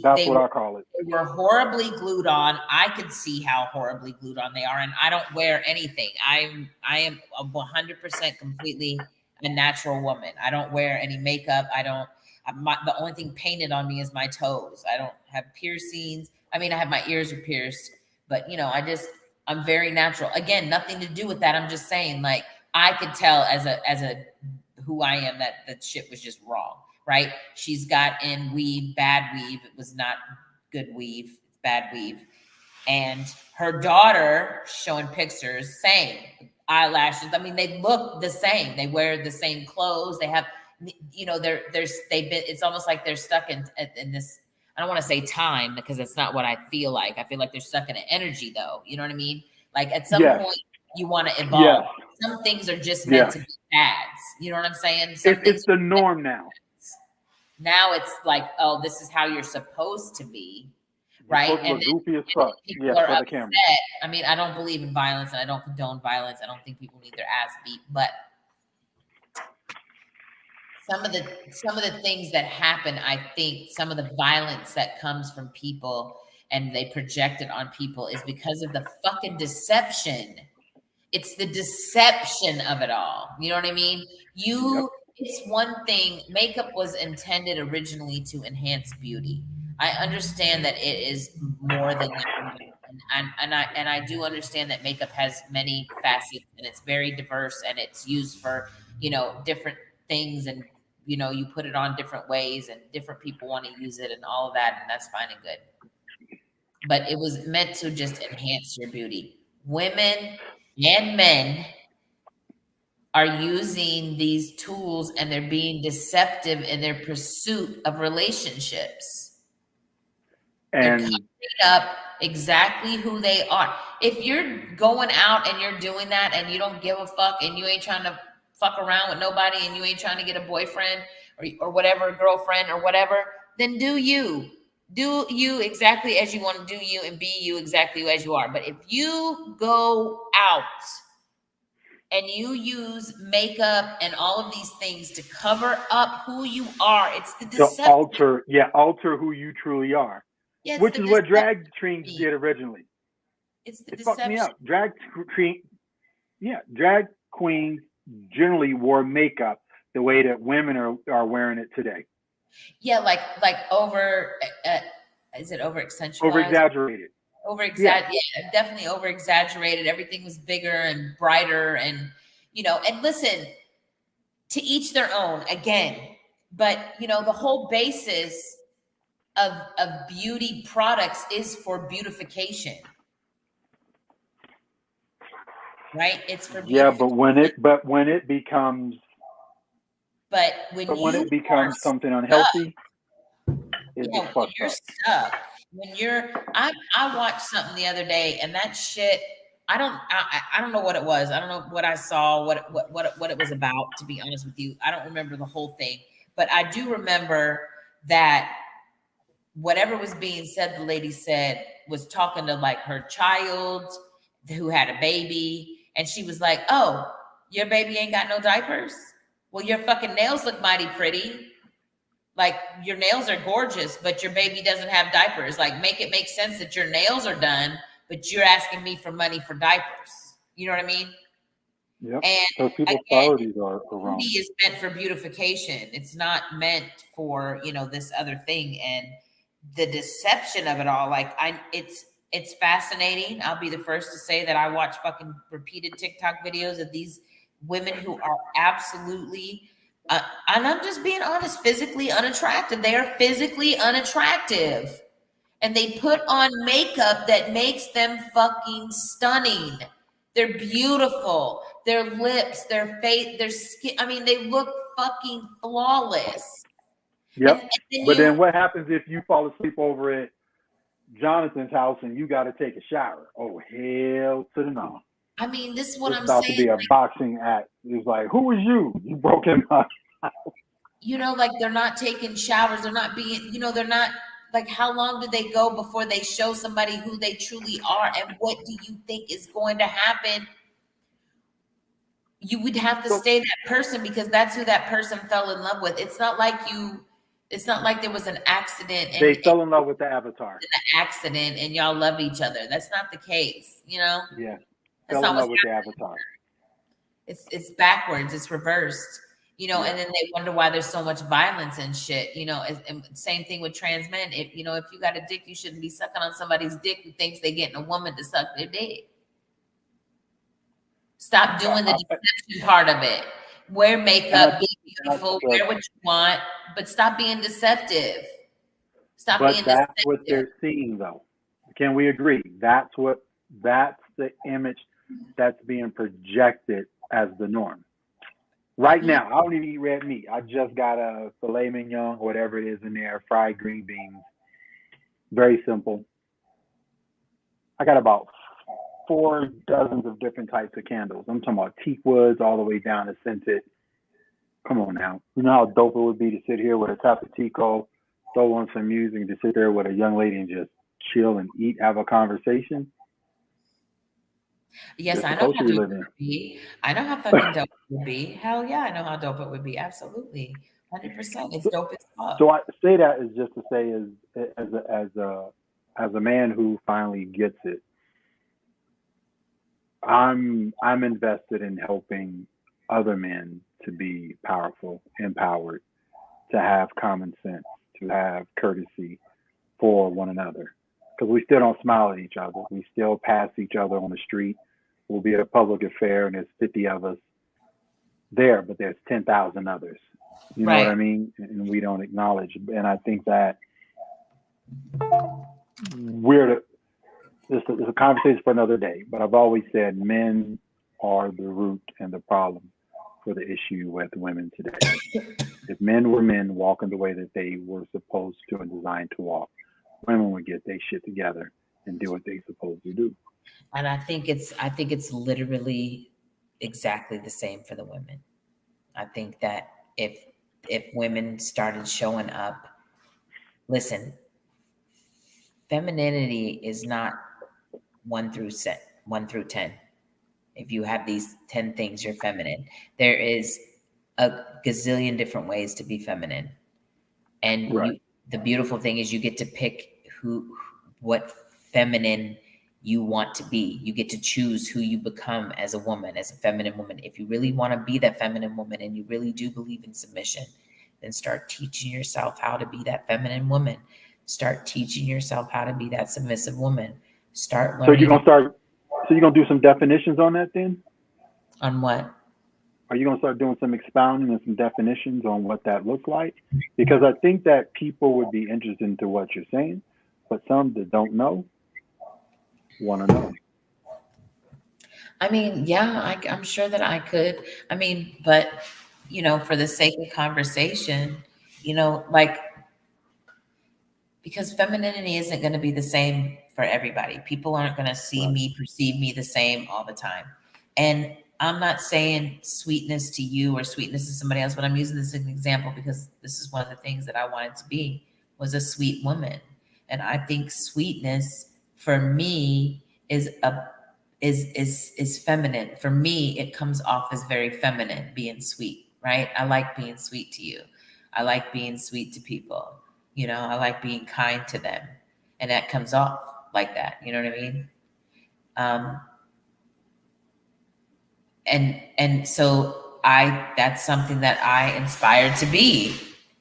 that's what I call it. They were horribly glued on. I could see how horribly glued on they are. And I don't wear anything. I am 100% completely a natural woman. I don't wear any makeup. The only thing painted on me is my toes. I don't have piercings. I mean, I have my ears are pierced, but you know, I'm very natural. Again, nothing to do with that. I'm just saying, like, I could tell as a who I am that shit was just wrong, right? She's got in weave, bad weave. It was not good weave, bad weave. And her daughter showing pictures, same eyelashes. I mean, they look the same. They wear the same clothes. They have, you know, it's almost like they're stuck in this, I don't want to say time because that's not what I feel like. I feel like they're stuck in an energy though. You know what I mean? Like at some point you want to evolve. Some things are just meant to be fads. You know what I'm saying? It's the norm now. Now it's like, oh, this is how you're supposed to be. Right. And goofy as fuck. People are upset. I mean, I don't believe in violence and I don't condone violence. I don't think people need their ass beat, but some of the things that happen, I think some of the violence that comes from people and they project it on people is because of the fucking deception. It's the deception of it all. You know what I mean? It's one thing. Makeup was intended originally to enhance beauty. I understand that it is more than that. And I do understand that makeup has many facets and it's very diverse and it's used for, you know, different things and, you know, you put it on different ways and different people want to use it and all of that. And that's fine and good. But it was meant to just enhance your beauty. Women and men are using these tools and they're being deceptive in their pursuit of relationships. And they're covering up exactly who they are. If you're going out and you're doing that and you don't give a fuck and you ain't trying to fuck around with nobody and you ain't trying to get a boyfriend or whatever, a girlfriend or whatever, then do you. Do you exactly as you want to do you and be you exactly as you are. But if you go out and you use makeup and all of these things to cover up who you are, it's the deception. To alter who you truly are. Yeah, which is what drag queens did originally. It's the deception. Fucked me up. Drag queens generally wore makeup the way that women are wearing it today. Yeah, like is it over accentuated? Over exaggerated. Yeah, definitely over exaggerated. Everything was bigger and brighter, and you know. And listen, to each their own. Again, but you know, the whole basis of beauty products is for beautification. right? It's for Yeah, beautification. but when it becomes Are something stuck, unhealthy, it's when fucked you're up. stuck, I watched something the other day, and that shit, I don't know what it was. I don't know what I saw, what it was about, to be honest with you. I don't remember the whole thing, but I do remember that whatever was being said, the lady said, was talking to like her child who had a baby, and she was like, "Oh, your baby ain't got no diapers? Well, your fucking nails look mighty pretty. Like, your nails are gorgeous, but your baby doesn't have diapers. Like, make it make sense that your nails are done, but you're asking me for money for diapers." You know what I mean? Yep. And Because people's again, priorities are beauty wrong. is meant for beautification. It's not meant for, this other thing. And the deception of it all, like, it's fascinating. I'll be the first to say that I watch fucking repeated TikTok videos of these women who are absolutely, and I'm just being honest, physically unattractive. They are physically unattractive. And they put on makeup that makes them fucking stunning. They're beautiful. Their lips, their face, their skin. I mean, they look fucking flawless. Yep. And then But then what happens if you fall asleep over at Jonathan's house and you got to take a shower? Oh, hell to the no. I mean, this is what It's I'm about to be saying. a boxing act. It's like, who was you? You broke him up. Like, they're not taking showers. They're not being, they're not, like, how long do they go before they show somebody who they truly are? And what do you think is going to happen? You would have to stay that person because that's who that person fell in love with. It's not like there was an accident and They fell in love with the avatar. and y'all love each other. That's not the case, Yeah. That's Fell not in what's love with the happening. avatar. It's backwards, it's reversed, Yeah. and then they wonder why there's so much violence and shit, and same thing with trans men. If you got a dick, you shouldn't be sucking on somebody's dick who thinks they're getting a woman to suck their dick. Stop doing the deception part of it. Wear makeup, be beautiful, wear what you want, but stop being deceptive. But that's what they're seeing, though. Can we agree? That's the image that's being projected as the norm. Right now, I don't even eat red meat. I just got a filet mignon, whatever it is in there, fried green beans. Very simple. I got about 4 dozens of different types of candles. I'm talking about teak woods all the way down to scented. Come on now. You know how dope it would be to sit here with a Tapatico, throw on some music, and to sit there with a young lady and just chill and eat, have a conversation? Yes, I know how dope it would be. I know how fucking dope it would be. Hell yeah, I know how dope it would be. Absolutely. 100%. It's dope as fuck. So I say that is just to say, as a man who finally gets it, I'm invested in helping other men to be powerful, empowered, to have common sense, to have courtesy for one another. Because we still don't smile at each other. We still pass each other on the street. We'll be at a public affair and there's 50 of us there, but there's 10,000 others. You know what I mean? And we don't acknowledge. And I think that it's a conversation for another day, but I've always said men are the root and the problem for the issue with women today. If men were men walking the way that they were supposed to and designed to walk, women would get their shit together and do what they're supposed to do. And I think it's literally exactly the same for the women. I think that if women started showing up, listen, femininity is not 1 through 10. If you have these 10 things, you're feminine. There is a gazillion different ways to be feminine. And the beautiful thing is you get to pick what feminine you want to be. You get to choose who you become as a woman, as a feminine woman. If you really want to be that feminine woman and you really do believe in submission, then start teaching yourself how to be that feminine woman. Start teaching yourself how to be that submissive woman. Start learning. So you're gonna do some definitions on that then? On what? Are you gonna start doing some expounding and some definitions on what that looks like? Because I think that people would be interested into what you're saying, but some that don't know want to know. I mean, yeah, I'm sure that I could. I mean, but for the sake of conversation, like, because femininity isn't going to be the same for everybody. People aren't going to see Right. me, perceive me the same all the time. And I'm not saying sweetness to you or sweetness to somebody else, but I'm using this as an example because this is one of the things that I wanted to be, was a sweet woman. And I think sweetness for me is feminine. For me, it comes off as very feminine, being sweet, right? I like being sweet to you. I like being sweet to people. I like being kind to them. And that comes off like that. You know what I mean? Um, and so that's something that I inspired to be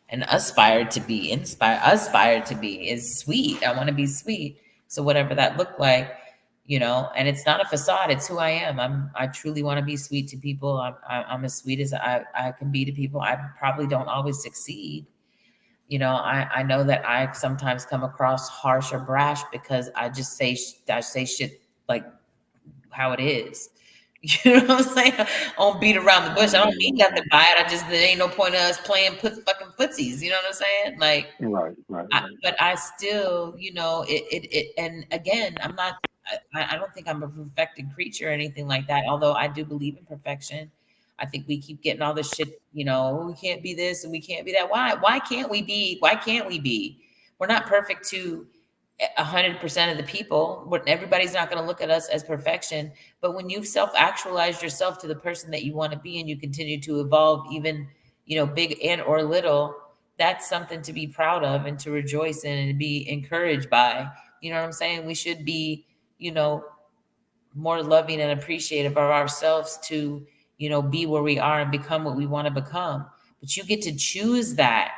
and aspired to be, aspired to be is sweet. I want to be sweet. So whatever that looked like, and it's not a facade, it's who I am. I truly want to be sweet to people. I'm as sweet as I can be to people. I probably don't always succeed. I know that I sometimes come across harsh or brash because I say shit like how it is. You know what I'm saying? I don't beat around the bush. I don't mean nothing by it. There ain't no point of us playing fucking footsies. You know what I'm saying? Like, Right. but I still, and again, I don't think I'm a perfected creature or anything like that. Although I do believe in perfection. I think we keep getting all this shit, we can't be this and we can't be that. Why can't we be? Why can't we be? We're not perfect to 100% of the people. Everybody's not going to look at us as perfection. But when you've self-actualized yourself to the person that you want to be and you continue to evolve, even, big and or little, that's something to be proud of and to rejoice in and be encouraged by. You know what I'm saying? We should be, more loving and appreciative of ourselves to, be where we are and become what we want to become. But you get to choose that.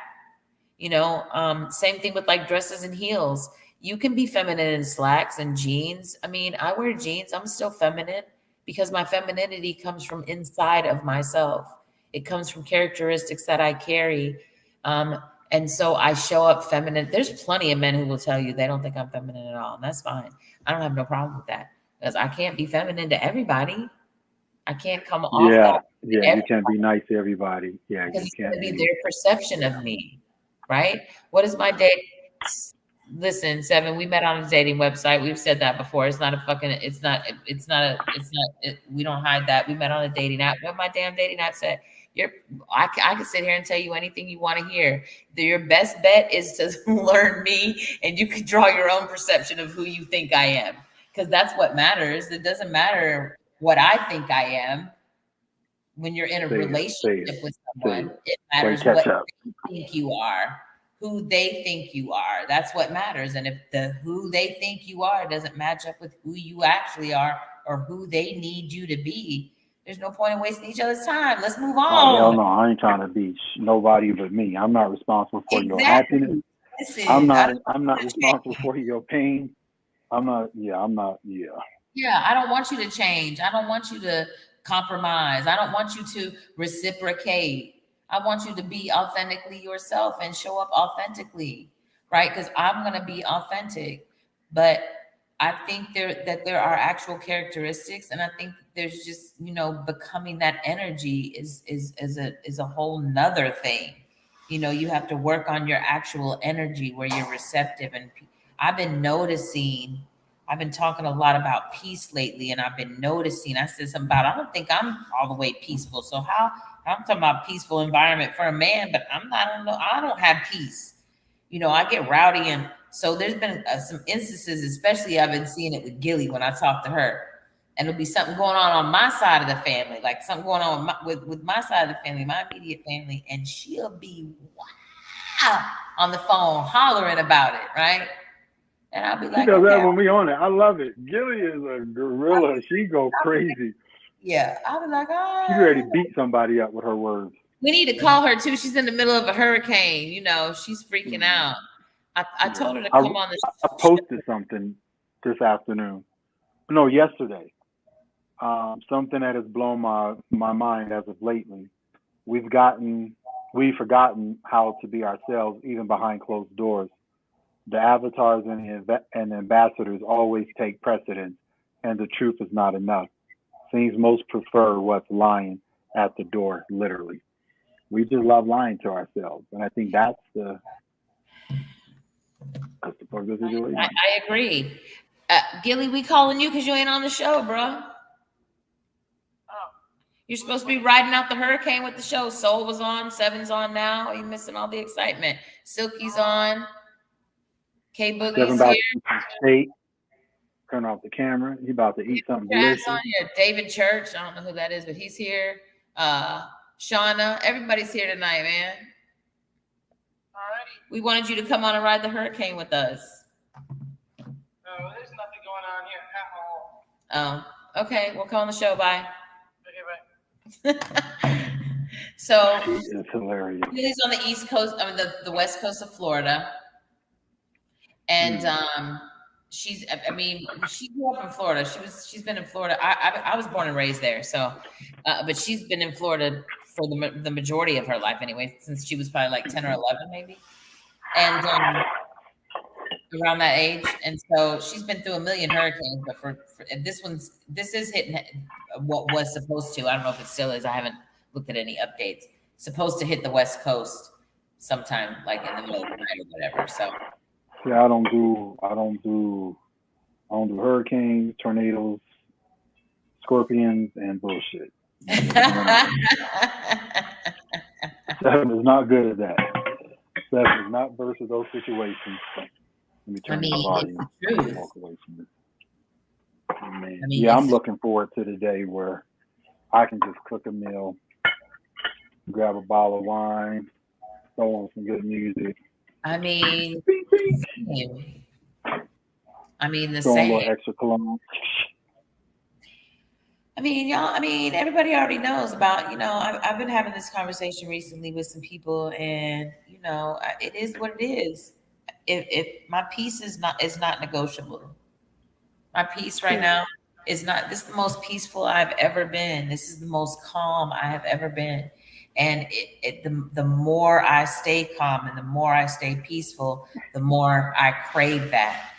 Same thing with like dresses and heels. You can be feminine in slacks and jeans. I mean, I wear jeans. I'm still feminine because my femininity comes from inside of myself. It comes from characteristics that I carry. Um, and so I show up feminine. There's plenty of men who will tell you they don't think I'm feminine at all. And that's fine. I don't have no problem with that because I can't be feminine to everybody. I can't come off that to Yeah. You everybody can't be nice to everybody. Yeah, because you it's going can't to be be. their perception of me, right? What is my date? Listen, Seven, we met on a dating website. We've said that before. It's not a fucking, we don't hide that. We met on a dating app. What my damn dating app said, I can sit here and tell you anything you want to hear. Your best bet is to learn me and you can draw your own perception of who you think I am. Because that's what matters. It doesn't matter what I think I am. When you're in a relationship with someone, it matters what they think you are, who they think you are. That's what matters. And if who they think you are doesn't match up with who you actually are or who they need you to be, there's no point in wasting each other's time. Let's move Oh hell on. no! I ain't trying to be nobody but me. I'm not responsible for your happiness. Exactly. Listen, I'm not responsible for your pain. I'm not. Yeah. I'm not. Yeah. Yeah, I don't want you to change. I don't want you to compromise. I don't want you to reciprocate. I want you to be authentically yourself and show up authentically, right? Because I'm going to be authentic. But I think there are actual characteristics, and I think there's just, becoming that energy is a whole nother thing. You have to work on your actual energy where you're receptive. And I've been noticing I've been talking a lot about peace lately, and I've been noticing. I said something about I don't think I'm all the way peaceful. So how I'm talking about peaceful environment for a man, but I'm not. I don't know. I don't have peace. I get rowdy, and so there's been some instances, especially I've been seeing it with Gilly when I talk to her, and it'll be something going on my side of the family, like something going on with my side of the family, my immediate family, and she'll be wow on the phone hollering about it, right? And I'll be She like, does that okay. when we on it. I love it. Gilly is a gorilla. She go crazy. Yeah, I'll be like, She ready to beat somebody up with her words. we need to call her too. She's in the middle of a hurricane. She's freaking out. I told her to come on the I posted something this afternoon. No, yesterday. Something that has blown my mind as of lately. We've forgotten how to be ourselves even behind closed doors. The avatars and the ambassadors always take precedence, and the truth is not enough. things most prefer what's lying at the door, literally. We just love lying to ourselves. And I think that's the situation. I agree. Gilly, we calling you because you ain't on the show, bro. You're supposed to be riding out the hurricane with the show. Soul was on, Seven's on now. Are you missing all the excitement? Silky's on. K Boogie's About here. to eat some steak. Turn off the camera. He about to eat something delicious. On here. David Church. I don't know who that is, but he's here. Shauna. Everybody's here tonight, man. We wanted you to come on and ride the hurricane with us. No, there's nothing going on here at all. Oh, okay. We'll call on the show. Bye. Okay, bye. So it's hilarious. Lily's on the East Coast, I mean the West Coast of Florida. And she grew up in Florida. She's been in Florida. I was born and raised there. So but she's been in Florida for the majority of her life anyway, since she was probably like 10 or 11 maybe. And around that age. And so she's been through a million hurricanes, but for this is hitting what was supposed to. I don't know if it still is. I haven't looked at any updates. Supposed to hit the West Coast sometime, like in the middle of the night or whatever. So yeah, I don't do hurricanes, tornadoes, scorpions, and bullshit. Seven is not good at that. Seven is not versed in those situations. Let me turn the volume and walk away from this. Man. I'm looking forward to the day where I can just cook a meal, grab a bottle of wine, throw on some good music. The throw same. A little extra cologne. Everybody already knows about, I've been having this conversation recently with some people, and, it is what it is. If my peace is not negotiable. My peace right now is not, this is the most peaceful I've ever been. This is the most calm I have ever been. And the more I stay calm and the more I stay peaceful, the more I crave that.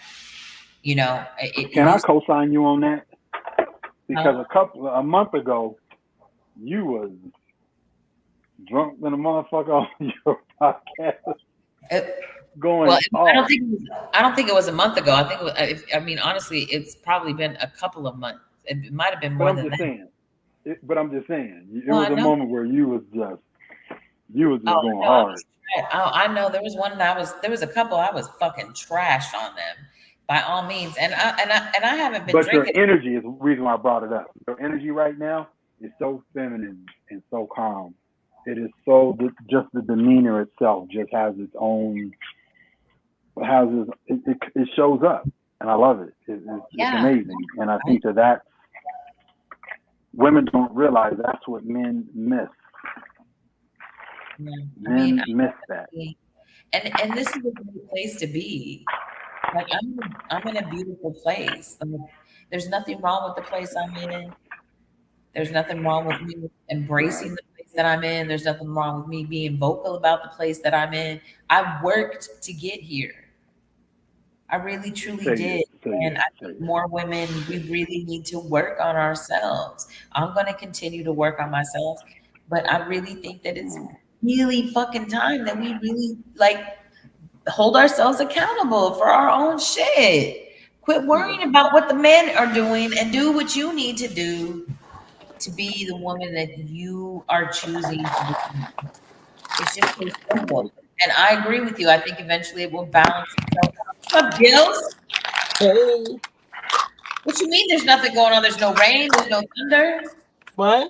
Can I co-sign you on that? Because a month ago, you was drunk than a motherfucker on your podcast. I don't think it was a month ago. I think honestly, it's probably been a couple of months. It might have been more than that. But I'm just saying, it was a moment where you was just going hard. I know there was one there was a couple I was fucking trashed on them by all means, and I haven't been. But drinking. Your energy is the reason why I brought it up. Your energy right now is so feminine and so calm. It is so just the demeanor itself just has its own. It shows up, and I love it. It's amazing, and I think that women don't realize that's what men miss. Yeah. Men miss that. And this is a great place to be. Like I'm in a beautiful place. There's nothing wrong with the place I'm in. There's nothing wrong with me embracing the place that I'm in. There's nothing wrong with me being vocal about the place that I'm in. I worked to get here. I really, truly did. And I think more women, we really need to work on ourselves. I'm going to continue to work on myself. But I really think that it's really fucking time that we really hold ourselves accountable for our own shit. Quit worrying about what the men are doing and do what you need to do to be the woman that you are choosing to be. It's just so simple. And I agree with you. I think eventually it will balance itself out. What's up, Gills? Hey. What you mean there's nothing going on? There's no rain, there's no thunder? What?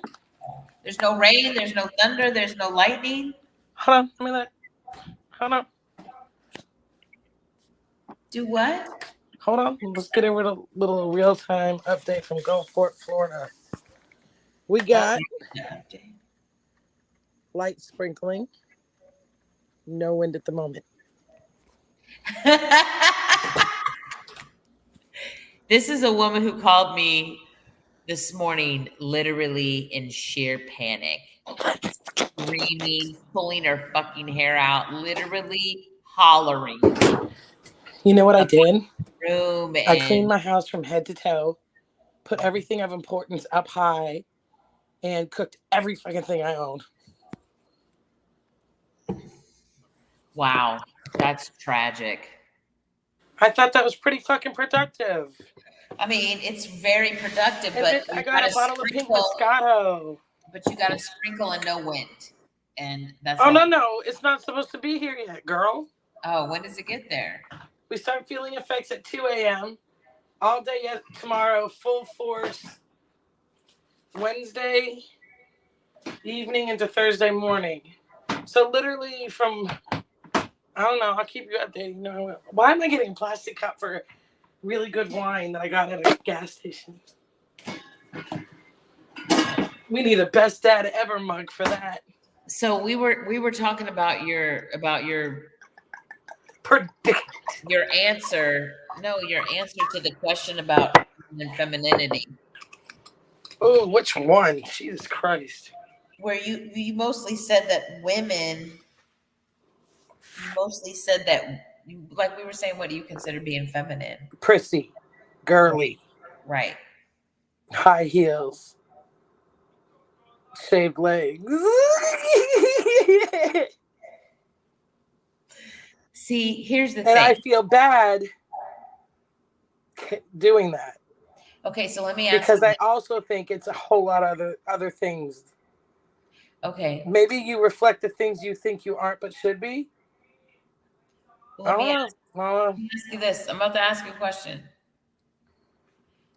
There's no rain, there's no thunder, there's no lightning? Hold on, give me that. Hold on. Do what? Hold on. Let's get a little real-time update from Gulfport, Florida. We got light sprinkling. No wind at the moment. This is a woman who called me this morning, literally in sheer panic, screaming, pulling her fucking hair out, literally hollering. You know what I did? Room I cleaned my house from head to toe. put everything of importance up high, and cooked every fucking thing I owned. Wow, that's tragic. I thought that was pretty fucking productive. I mean, it's very productive, And but bitch, I you got gotta a bottle of pink sprinkle. Moscato. But you gotta sprinkle and no wind, and that's. Oh not, no, it's not supposed to be here yet, girl. Oh, when does it get there? We start feeling effects at 2 a.m. all day yet tomorrow, full force. Wednesday evening into Thursday morning. So literally from, I don't know, I'll keep you updated. You know, why am I getting a plastic cup for really good wine that I got at a gas station? We need a best dad ever mug for that. So we were talking about your Predict. your answer. No, your answer to the question about femininity. Oh, which one? Jesus Christ. Where you mostly said that women. You mostly said that, like we were saying, what do you consider being feminine? Prissy. Girly. Right. High heels. Shaved legs. See, here's the And thing. I feel bad doing that. Okay, so let me ask because you. I also think it's a whole lot of other things. Okay. Maybe you reflect the things you think you aren't but should be. Let me ask you this. I'm about to ask you a question.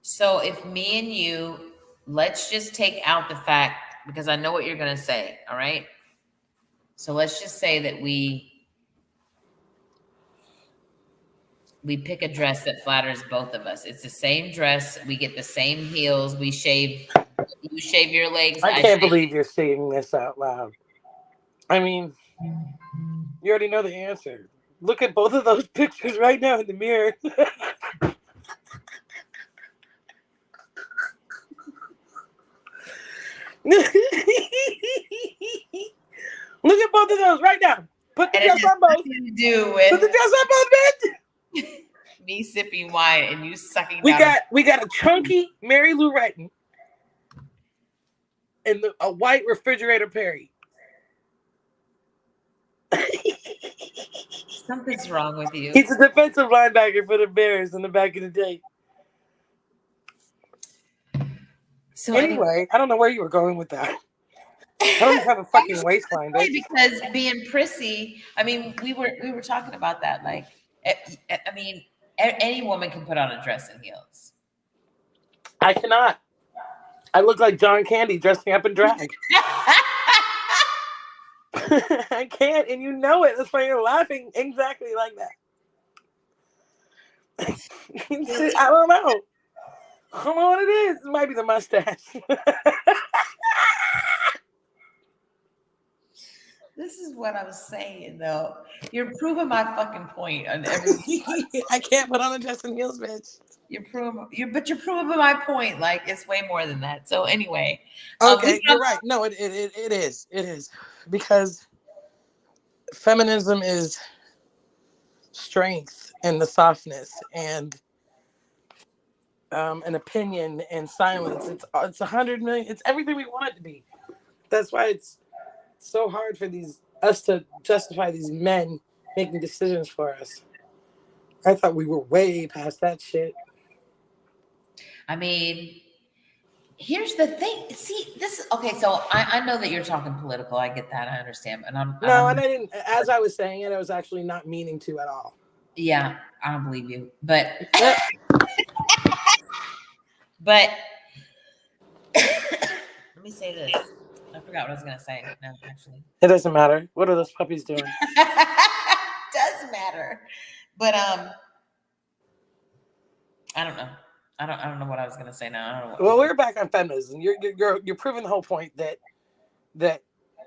So if me and you, let's just take out the fact, because I know what you're going to say, all right? So let's just say that we pick a dress that flatters both of us. It's the same dress. We get the same heels. You shave your legs. I can't believe you're saying this out loud. I mean, you already know the answer. Look at both of those pictures right now in the mirror. Look at both of those right now. Put the dress on both. Put the dress on both, bitch. Me sipping wine and you sucking. We got a chunky Mary Lou Retton and a white refrigerator Perry. Something's wrong with you. He's a defensive linebacker for the Bears in the back of the day. So anyway, I don't know where you were going with that. I don't have a fucking waistline, babe. Because being prissy, I mean, we were talking about that. Like, I mean, any woman can put on a dress and heels. I cannot. I look like John Candy dressing up in drag. I can't, and you know it. That's why you're laughing exactly like that. I don't know. I don't know what it is. It might be the mustache. This is what I was saying, though. You're proving my fucking point on everything. I can't put on a dress and heels, bitch. You're proving my point. Like, it's way more than that. So anyway. Okay, you're right. No, it is. It is. Because feminism is strength and the softness and an opinion and silence. It's 100 million. It's everything we want it to be. That's why it's so hard for us to justify these men making decisions for us. I thought we were way past that shit. I mean, here's the thing. See, this is okay. So I know that you're talking political. I get that. I understand. And I didn't. As I was saying it, I was actually not meaning to at all. Yeah, I don't believe you. But but let me say this. I forgot what I was gonna say. No, actually, it doesn't matter. What are those puppies doing? Does matter, but I don't know. I don't know what I was gonna say now. I don't know. Well, we're back on feminism. You're proving the whole point that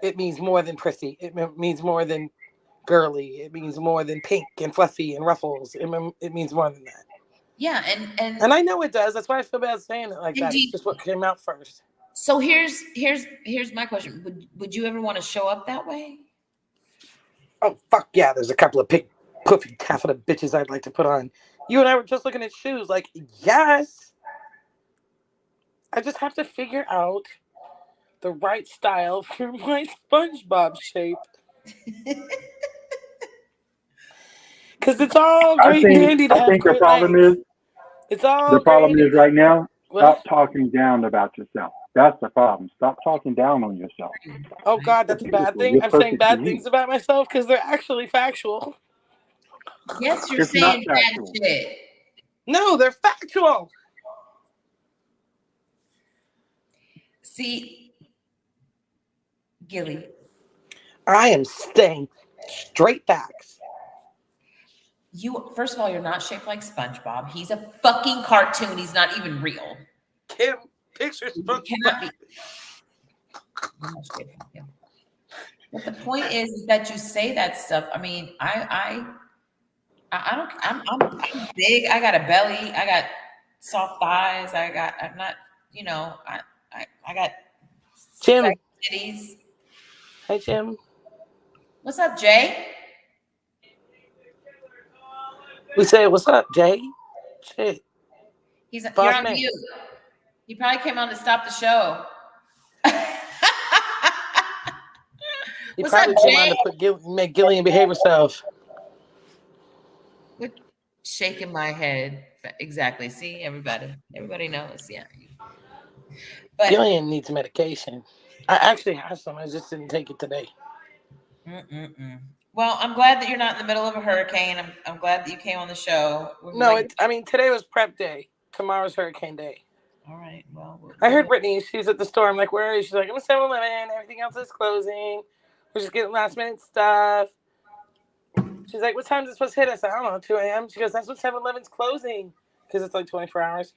it means more than prissy. It means more than girly. It means more than pink and fluffy and ruffles. It means more than that. Yeah, and I know it does. That's why I feel bad saying it like that. It's just what came out first. So here's my question. Would you ever want to show up that way? Oh, fuck yeah. There's a couple of pink, puffy, taffeta bitches I'd like to put on. You and I were just looking at shoes. Like, yes. I just have to figure out the right style for my SpongeBob shape. Because it's all great and dandy to I have think great legs. It's all the problem great. is right now, What? stop talking down about yourself. That's the problem. Stop talking down on yourself. Oh God, that's a You're bad beautiful. thing. You're I'm saying perfect for bad you. things about myself because they're actually factual. Yes, you're It's not saying bad factual. shit. No, they're factual. See, Gilly, I am saying straight facts. you first of all, you're not shaped like SpongeBob. He's a fucking cartoon. He's not even real. Kim, pictures. You cannot be. You're not shaped like him. But the point is that you say that stuff. I mean, I don't. I'm big. I got a belly. I got soft thighs. I'm not. You know. I got Jim. sexy titties. Hey, Jim. What's up, Jay? We say, what's up, Jay? Shit. You're Boss on man. mute. He probably came on to stop the show. He What's up, probably came on Jay? to make Gillian behave herself. What? Shaking my head. Exactly. See, everybody knows. Yeah. But Gillian needs medication. I actually have some. I just didn't take it today. Well, I'm glad that you're not in the middle of a hurricane. I'm glad that you came on the show. No, today was prep day. Tomorrow's hurricane day. All right. Well, I heard Brittany. She's at the store. I'm like, where are you? She's like, I'm at 7-Eleven. Everything else is closing. We're just getting last minute stuff. She's like, what time is it supposed to hit us? I don't know, 2 a.m. She goes, that's what 7-Eleven's closing because it's like 24 hours.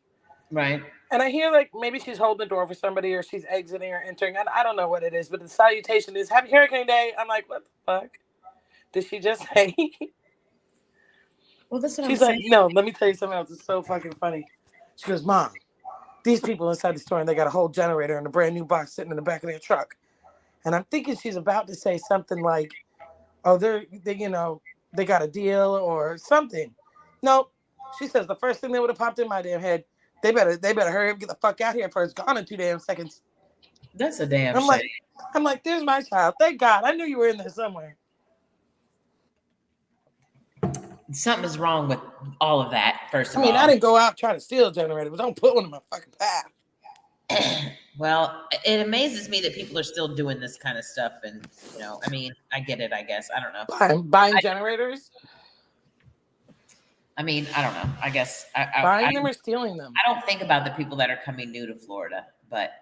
Right. And I hear like maybe she's holding the door for somebody or she's exiting or entering. I don't know what it is, but the salutation is Happy Hurricane Day. I'm like, what the fuck? Did she just say? Well, that's what She's I'm like, saying. no, let me tell you something else. It's so fucking funny. She goes, Mom, these people inside the store and they got a whole generator and a brand new box sitting in the back of their truck. And I'm thinking she's about to say something like, oh, they got a deal or something. Nope. She says the first thing that would have popped in my damn head, they better hurry up, get the fuck out here before it's gone in 2 damn seconds. That's a damn shame. I'm like, there's my child. Thank God. I knew you were in there somewhere. Something is wrong with all of that, first of all. I didn't go out trying to steal a generator, but don't put one in my fucking path. Well, it amazes me that people are still doing this kind of stuff. And, I get it, I guess. I don't know. Buying generators? I don't know. I guess. Buying them or stealing them? I don't think about the people that are coming new to Florida. But,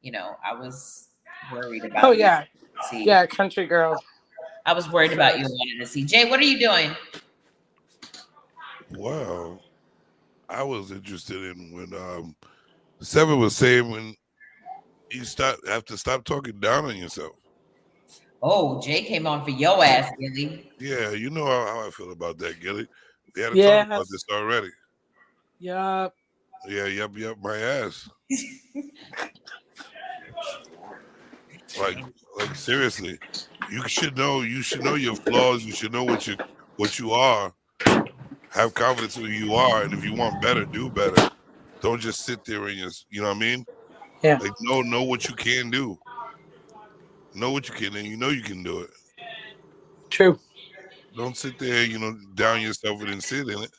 I was worried about Oh, yeah. See. Yeah, country girl. I was worried about you and wanted to see. Jay, what are you doing? Well, I was interested in when Seven was saying when you have to stop talking down on yourself. Oh, Jay came on for your ass, Gilly. Yeah, you know how I feel about that, Gilly. We had to talk about this already. Yup. Yeah, yup, my ass. like seriously, you should know your flaws. You should know what you are. Have confidence in who you are, and if you want better, do better. Don't just sit there and you know what I mean? Yeah. Like know what you can do. Know what you can, and you know you can do it. True. Don't sit there, down yourself and then sit in it.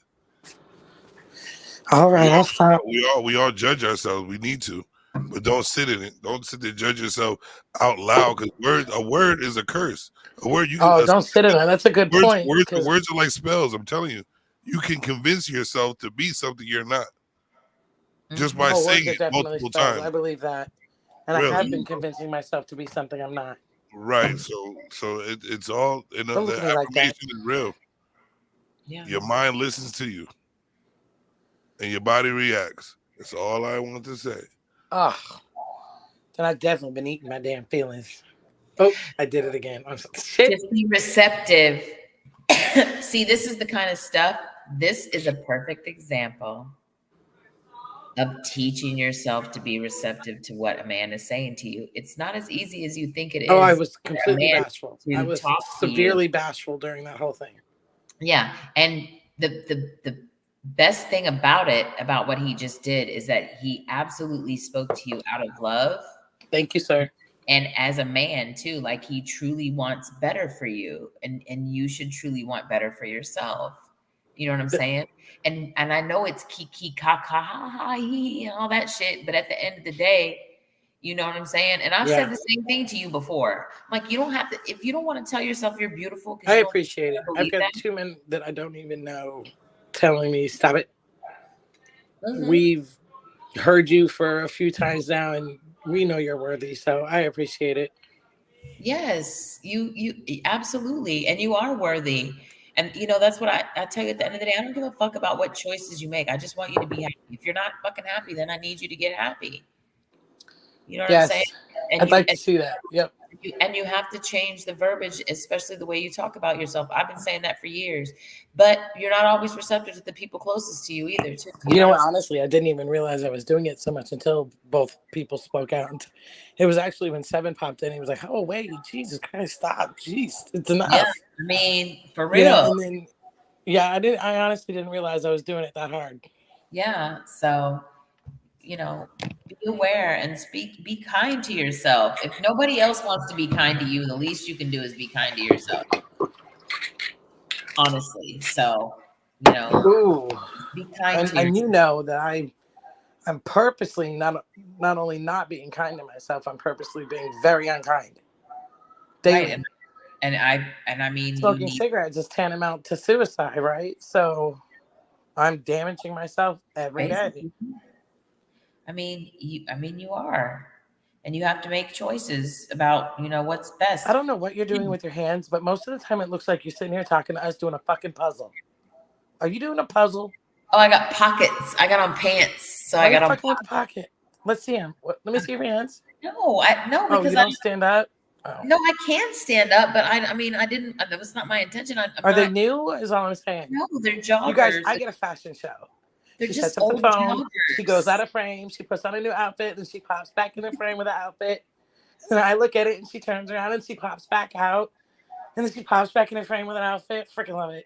All right, I'll stop. We all judge ourselves. We need to, but don't sit in it. Don't sit there judge yourself out loud because a word is a curse. A word you. Don't sit in it. That's a good point. Words are like spells. I'm telling you, you can convince yourself to be something you're not just by saying it multiple times. I believe that, and really? I have been convincing myself to be something I'm not. Right. So it's all the affirmation is real. Yeah. Your mind listens to you, and your body reacts. That's all I want to say. Oh, then I've definitely been eating my damn feelings. Oh, I did it again. Just be receptive. See, this is the kind of stuff. This is a perfect example of teaching yourself to be receptive to what a man is saying to you. It's not as easy as you think it is. Oh, I was completely bashful. I was severely bashful during that whole thing. Yeah, and the best thing about what he just did is that he absolutely spoke to you out of love. Thank you, sir. And as a man too, like he truly wants better for you, and you should truly want better for yourself. You know what I'm saying? And I know it's kiki kaka ha ha he and all that shit, but at the end of the day, you know what I'm saying? And I've said the same thing to you before. Like, you don't have to, if you don't want to tell yourself you're beautiful, I you don't appreciate it. I've believe got that. 2 men that I don't even know telling me stop it. Mhm. We've heard you for a few times now, and we know you're worthy. So I appreciate it. Yes, you absolutely, and you are worthy. And that's what I tell you at the end of the day. I don't give a fuck about what choices you make. I just want you to be happy. If you're not fucking happy, then I need you to get happy. You know what I'm saying? Yes, And I'd you like to see that. Yep. and you have to change the verbiage, especially the way you talk about yourself. I've been saying that for years, but you're not always receptive to the people closest to you either. Too. You know what? Honestly, I didn't even realize I was doing it so much until both people spoke out. And it was actually when Seven popped in. He was like, "Oh wait, Jesus Christ, stop! Jeez, it's enough." Yeah, I mean, for You know, real. and then I honestly didn't realize I was doing it that hard. Yeah. So, be aware and be kind to yourself. If nobody else wants to be kind to you, the least you can do is be kind to yourself. Honestly. So, Ooh, be kind to and yourself. you know that I'm purposely not only not being kind to myself, I'm purposely being very unkind. Daily. Right. And I mean, you Smoking need, cigarettes is tantamount to suicide, right? So I'm damaging myself every day. I mean, you are, and you have to make choices about, what's best. I don't know what you're doing with your hands, but most of the time it looks like you're sitting here talking to us doing a fucking puzzle. Are you doing a puzzle? Oh, I got pockets. I got on pants. So Why I are you got on fucking with the pocket? Let's see them. Let me see your hands. No, no, Oh, because you don't stand up? Oh. no, I can stand up, but I mean, I didn't, that was not my intention. Are they new? Is all I'm saying. No, they're You guys, joggers. I get a fashion show. They're She just sets up the old phone. joggers. She goes out of frame. She puts on a new outfit, and she pops back in the frame with the outfit. And I look at it, and she turns around, and she pops back out, and then she pops back in the frame with an outfit. Freaking love it.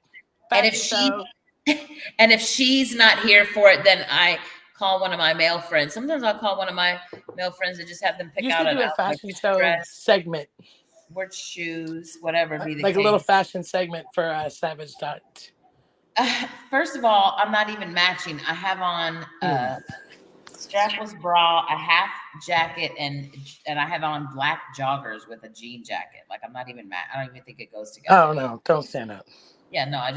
And if Fashion she, show. and if she's not here for it, then I call one of my male friends. Sometimes I'll call one of my male friends and just have them pick You out should an do a outfit, fashion show dress, segment, wear shoes, whatever be the like case. a little fashion segment for Savage Dot. First of all, I'm not even matching. I have on a strapless bra, a half jacket, and I have on black joggers with a jean jacket. Like, I'm not even I don't even think it goes together. Oh no! Don't stand up. Yeah, no. I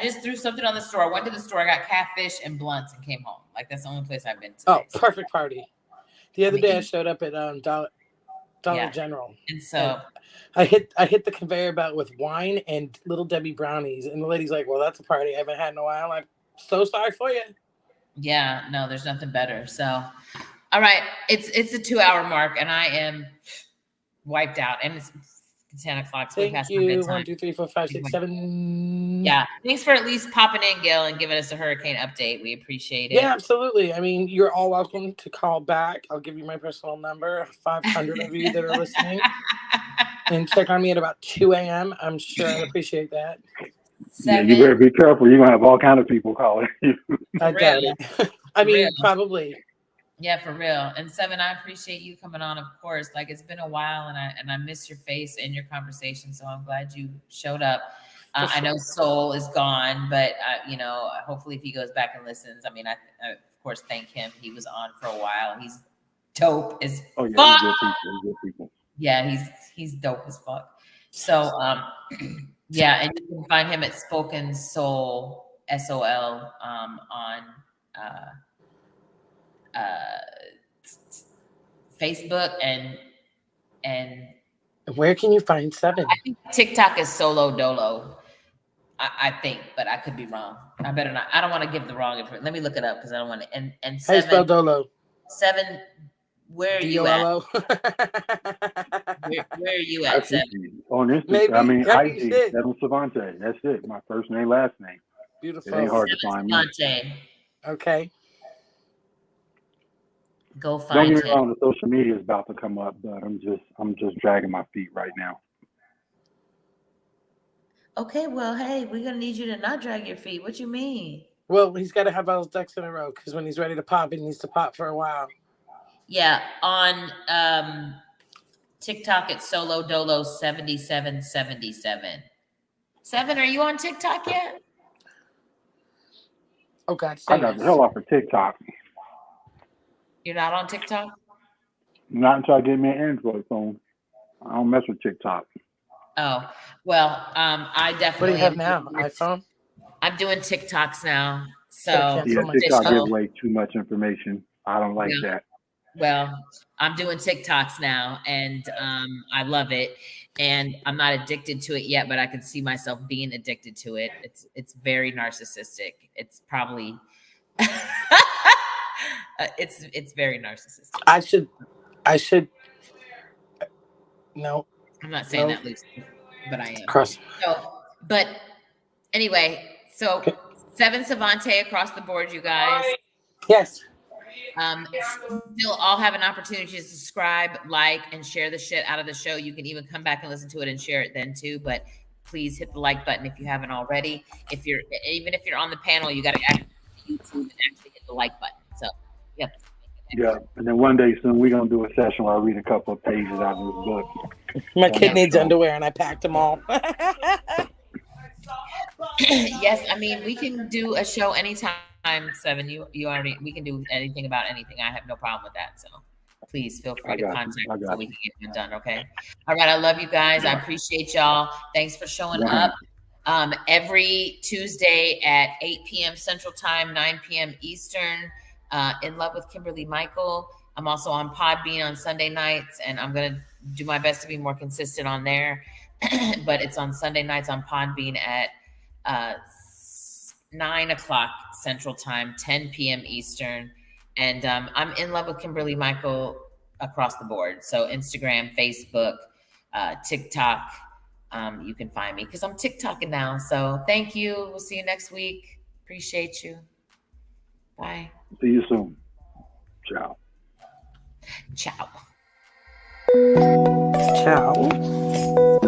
just threw something on the store. I went to the store. I got catfish and blunts and came home. Like, that's the only place I've been today. Oh, perfect party. The other day I showed up at Dollar General, and so I hit the conveyor belt with wine and Little Debbie brownies, and the lady's like, "Well, that's a party I haven't had in a while." I'm like, "So sorry for you." Yeah, no, there's nothing better. So, all right, it's a 2-hour mark, and I am wiped out, and it's 10 o'clock. So Thank you. 1, 2, 3, 4, 5, 6, 7. Yeah, thanks for at least popping in, Gail, and giving us a hurricane update. We appreciate it. Yeah, absolutely. I mean, you're all welcome to call back. I'll give you my personal number. 500 of you that are listening, and check on me at about 2 a.m. I'm sure I'd appreciate that. Yeah, you better be careful. You're gonna have all kind of people calling you. I doubt it. I mean, probably. Yeah, for real. And 7, I appreciate you coming on, of course. Like, it's been a while, and I miss your face and your conversation. So I'm glad you showed up. Sure. I know Soul is gone, but hopefully if he goes back and listens, I mean, I of course thank him. He was on for a while. He's dope as fuck. He's good people. Yeah, he's dope as fuck. So yeah, and you can find him at Spoken Soul SOL on Facebook and where can you find 7? I think TikTok is Solo Dolo. I think, but I could be wrong. I better not. I don't want to give the wrong information. Let me look it up because I don't want to. And 7. How you spell Dolo? 7. Where are you at? Where are you at? 7 on Instagram. Maybe, I mean, IG 7 Savante. That's it. My first name, last name. Beautiful. It ain't hard to find me. Okay. Go find Don't get me him. wrong, the social media is about to come up, but I'm just dragging my feet right now. Okay, well, hey, we're gonna need you to not drag your feet. What you mean? Well, he's got to have all his ducks in a row because when he's ready to pop, he needs to pop for a while. Yeah, on TikTok it's Solo Dolo 7777. Seven, are you on TikTok yet? Oh God, I say got the yes. hell off of TikTok. You're not on TikTok? Not until I get me an Android phone. I don't mess with TikTok. Oh, well, I What do definitely you have am now? doing iPhone? I'm doing TikToks now. Gotta So Yeah, cancel my TikTok gives TikTok. away too much information. I don't like yeah, that. well, I'm doing TikToks now and I love it. And I'm not addicted to it yet, but I can see myself being addicted to it. It's very narcissistic. It's probably it's very narcissistic. I should. No, I'm not saying no. that loosely, but I am. Cross. So, but anyway, so Okay. 7 Savante across the board, you guys. Yes. Still all have an opportunity to subscribe, like, and share the shit out of the show. You can even come back and listen to it and share it then too. But please hit the like button if you haven't already. If you're on the panel, you got to actually YouTube and actually hit the like button. So, yep. Yeah, and then one day soon we're gonna do a session where I read a couple of pages out of this book. My on kid that needs show. underwear, and I packed them all. Yes, I mean we can do a show anytime. 7, you already we can do anything about anything. I have no problem with that. So please feel free I to got you. contact I me so got we you. can get it done. Okay. All right. I love you guys. I appreciate y'all. Thanks for showing Right. up. Every Tuesday at 8 p.m. Central Time, 9 p.m. Eastern. In Love with Kimberly Michael. I'm also on Podbean on Sunday nights, and I'm gonna do my best to be more consistent on there. But it's on Sunday nights on Podbean at 9 o'clock Central Time, 10 p.m. Eastern. And I'm in love with Kimberly Michael across the board. So Instagram, Facebook, TikTok, you can find me because I'm TikToking now. So thank you. We'll see you next week. Appreciate you. Bye. See you soon. Ciao. Ciao. Ciao.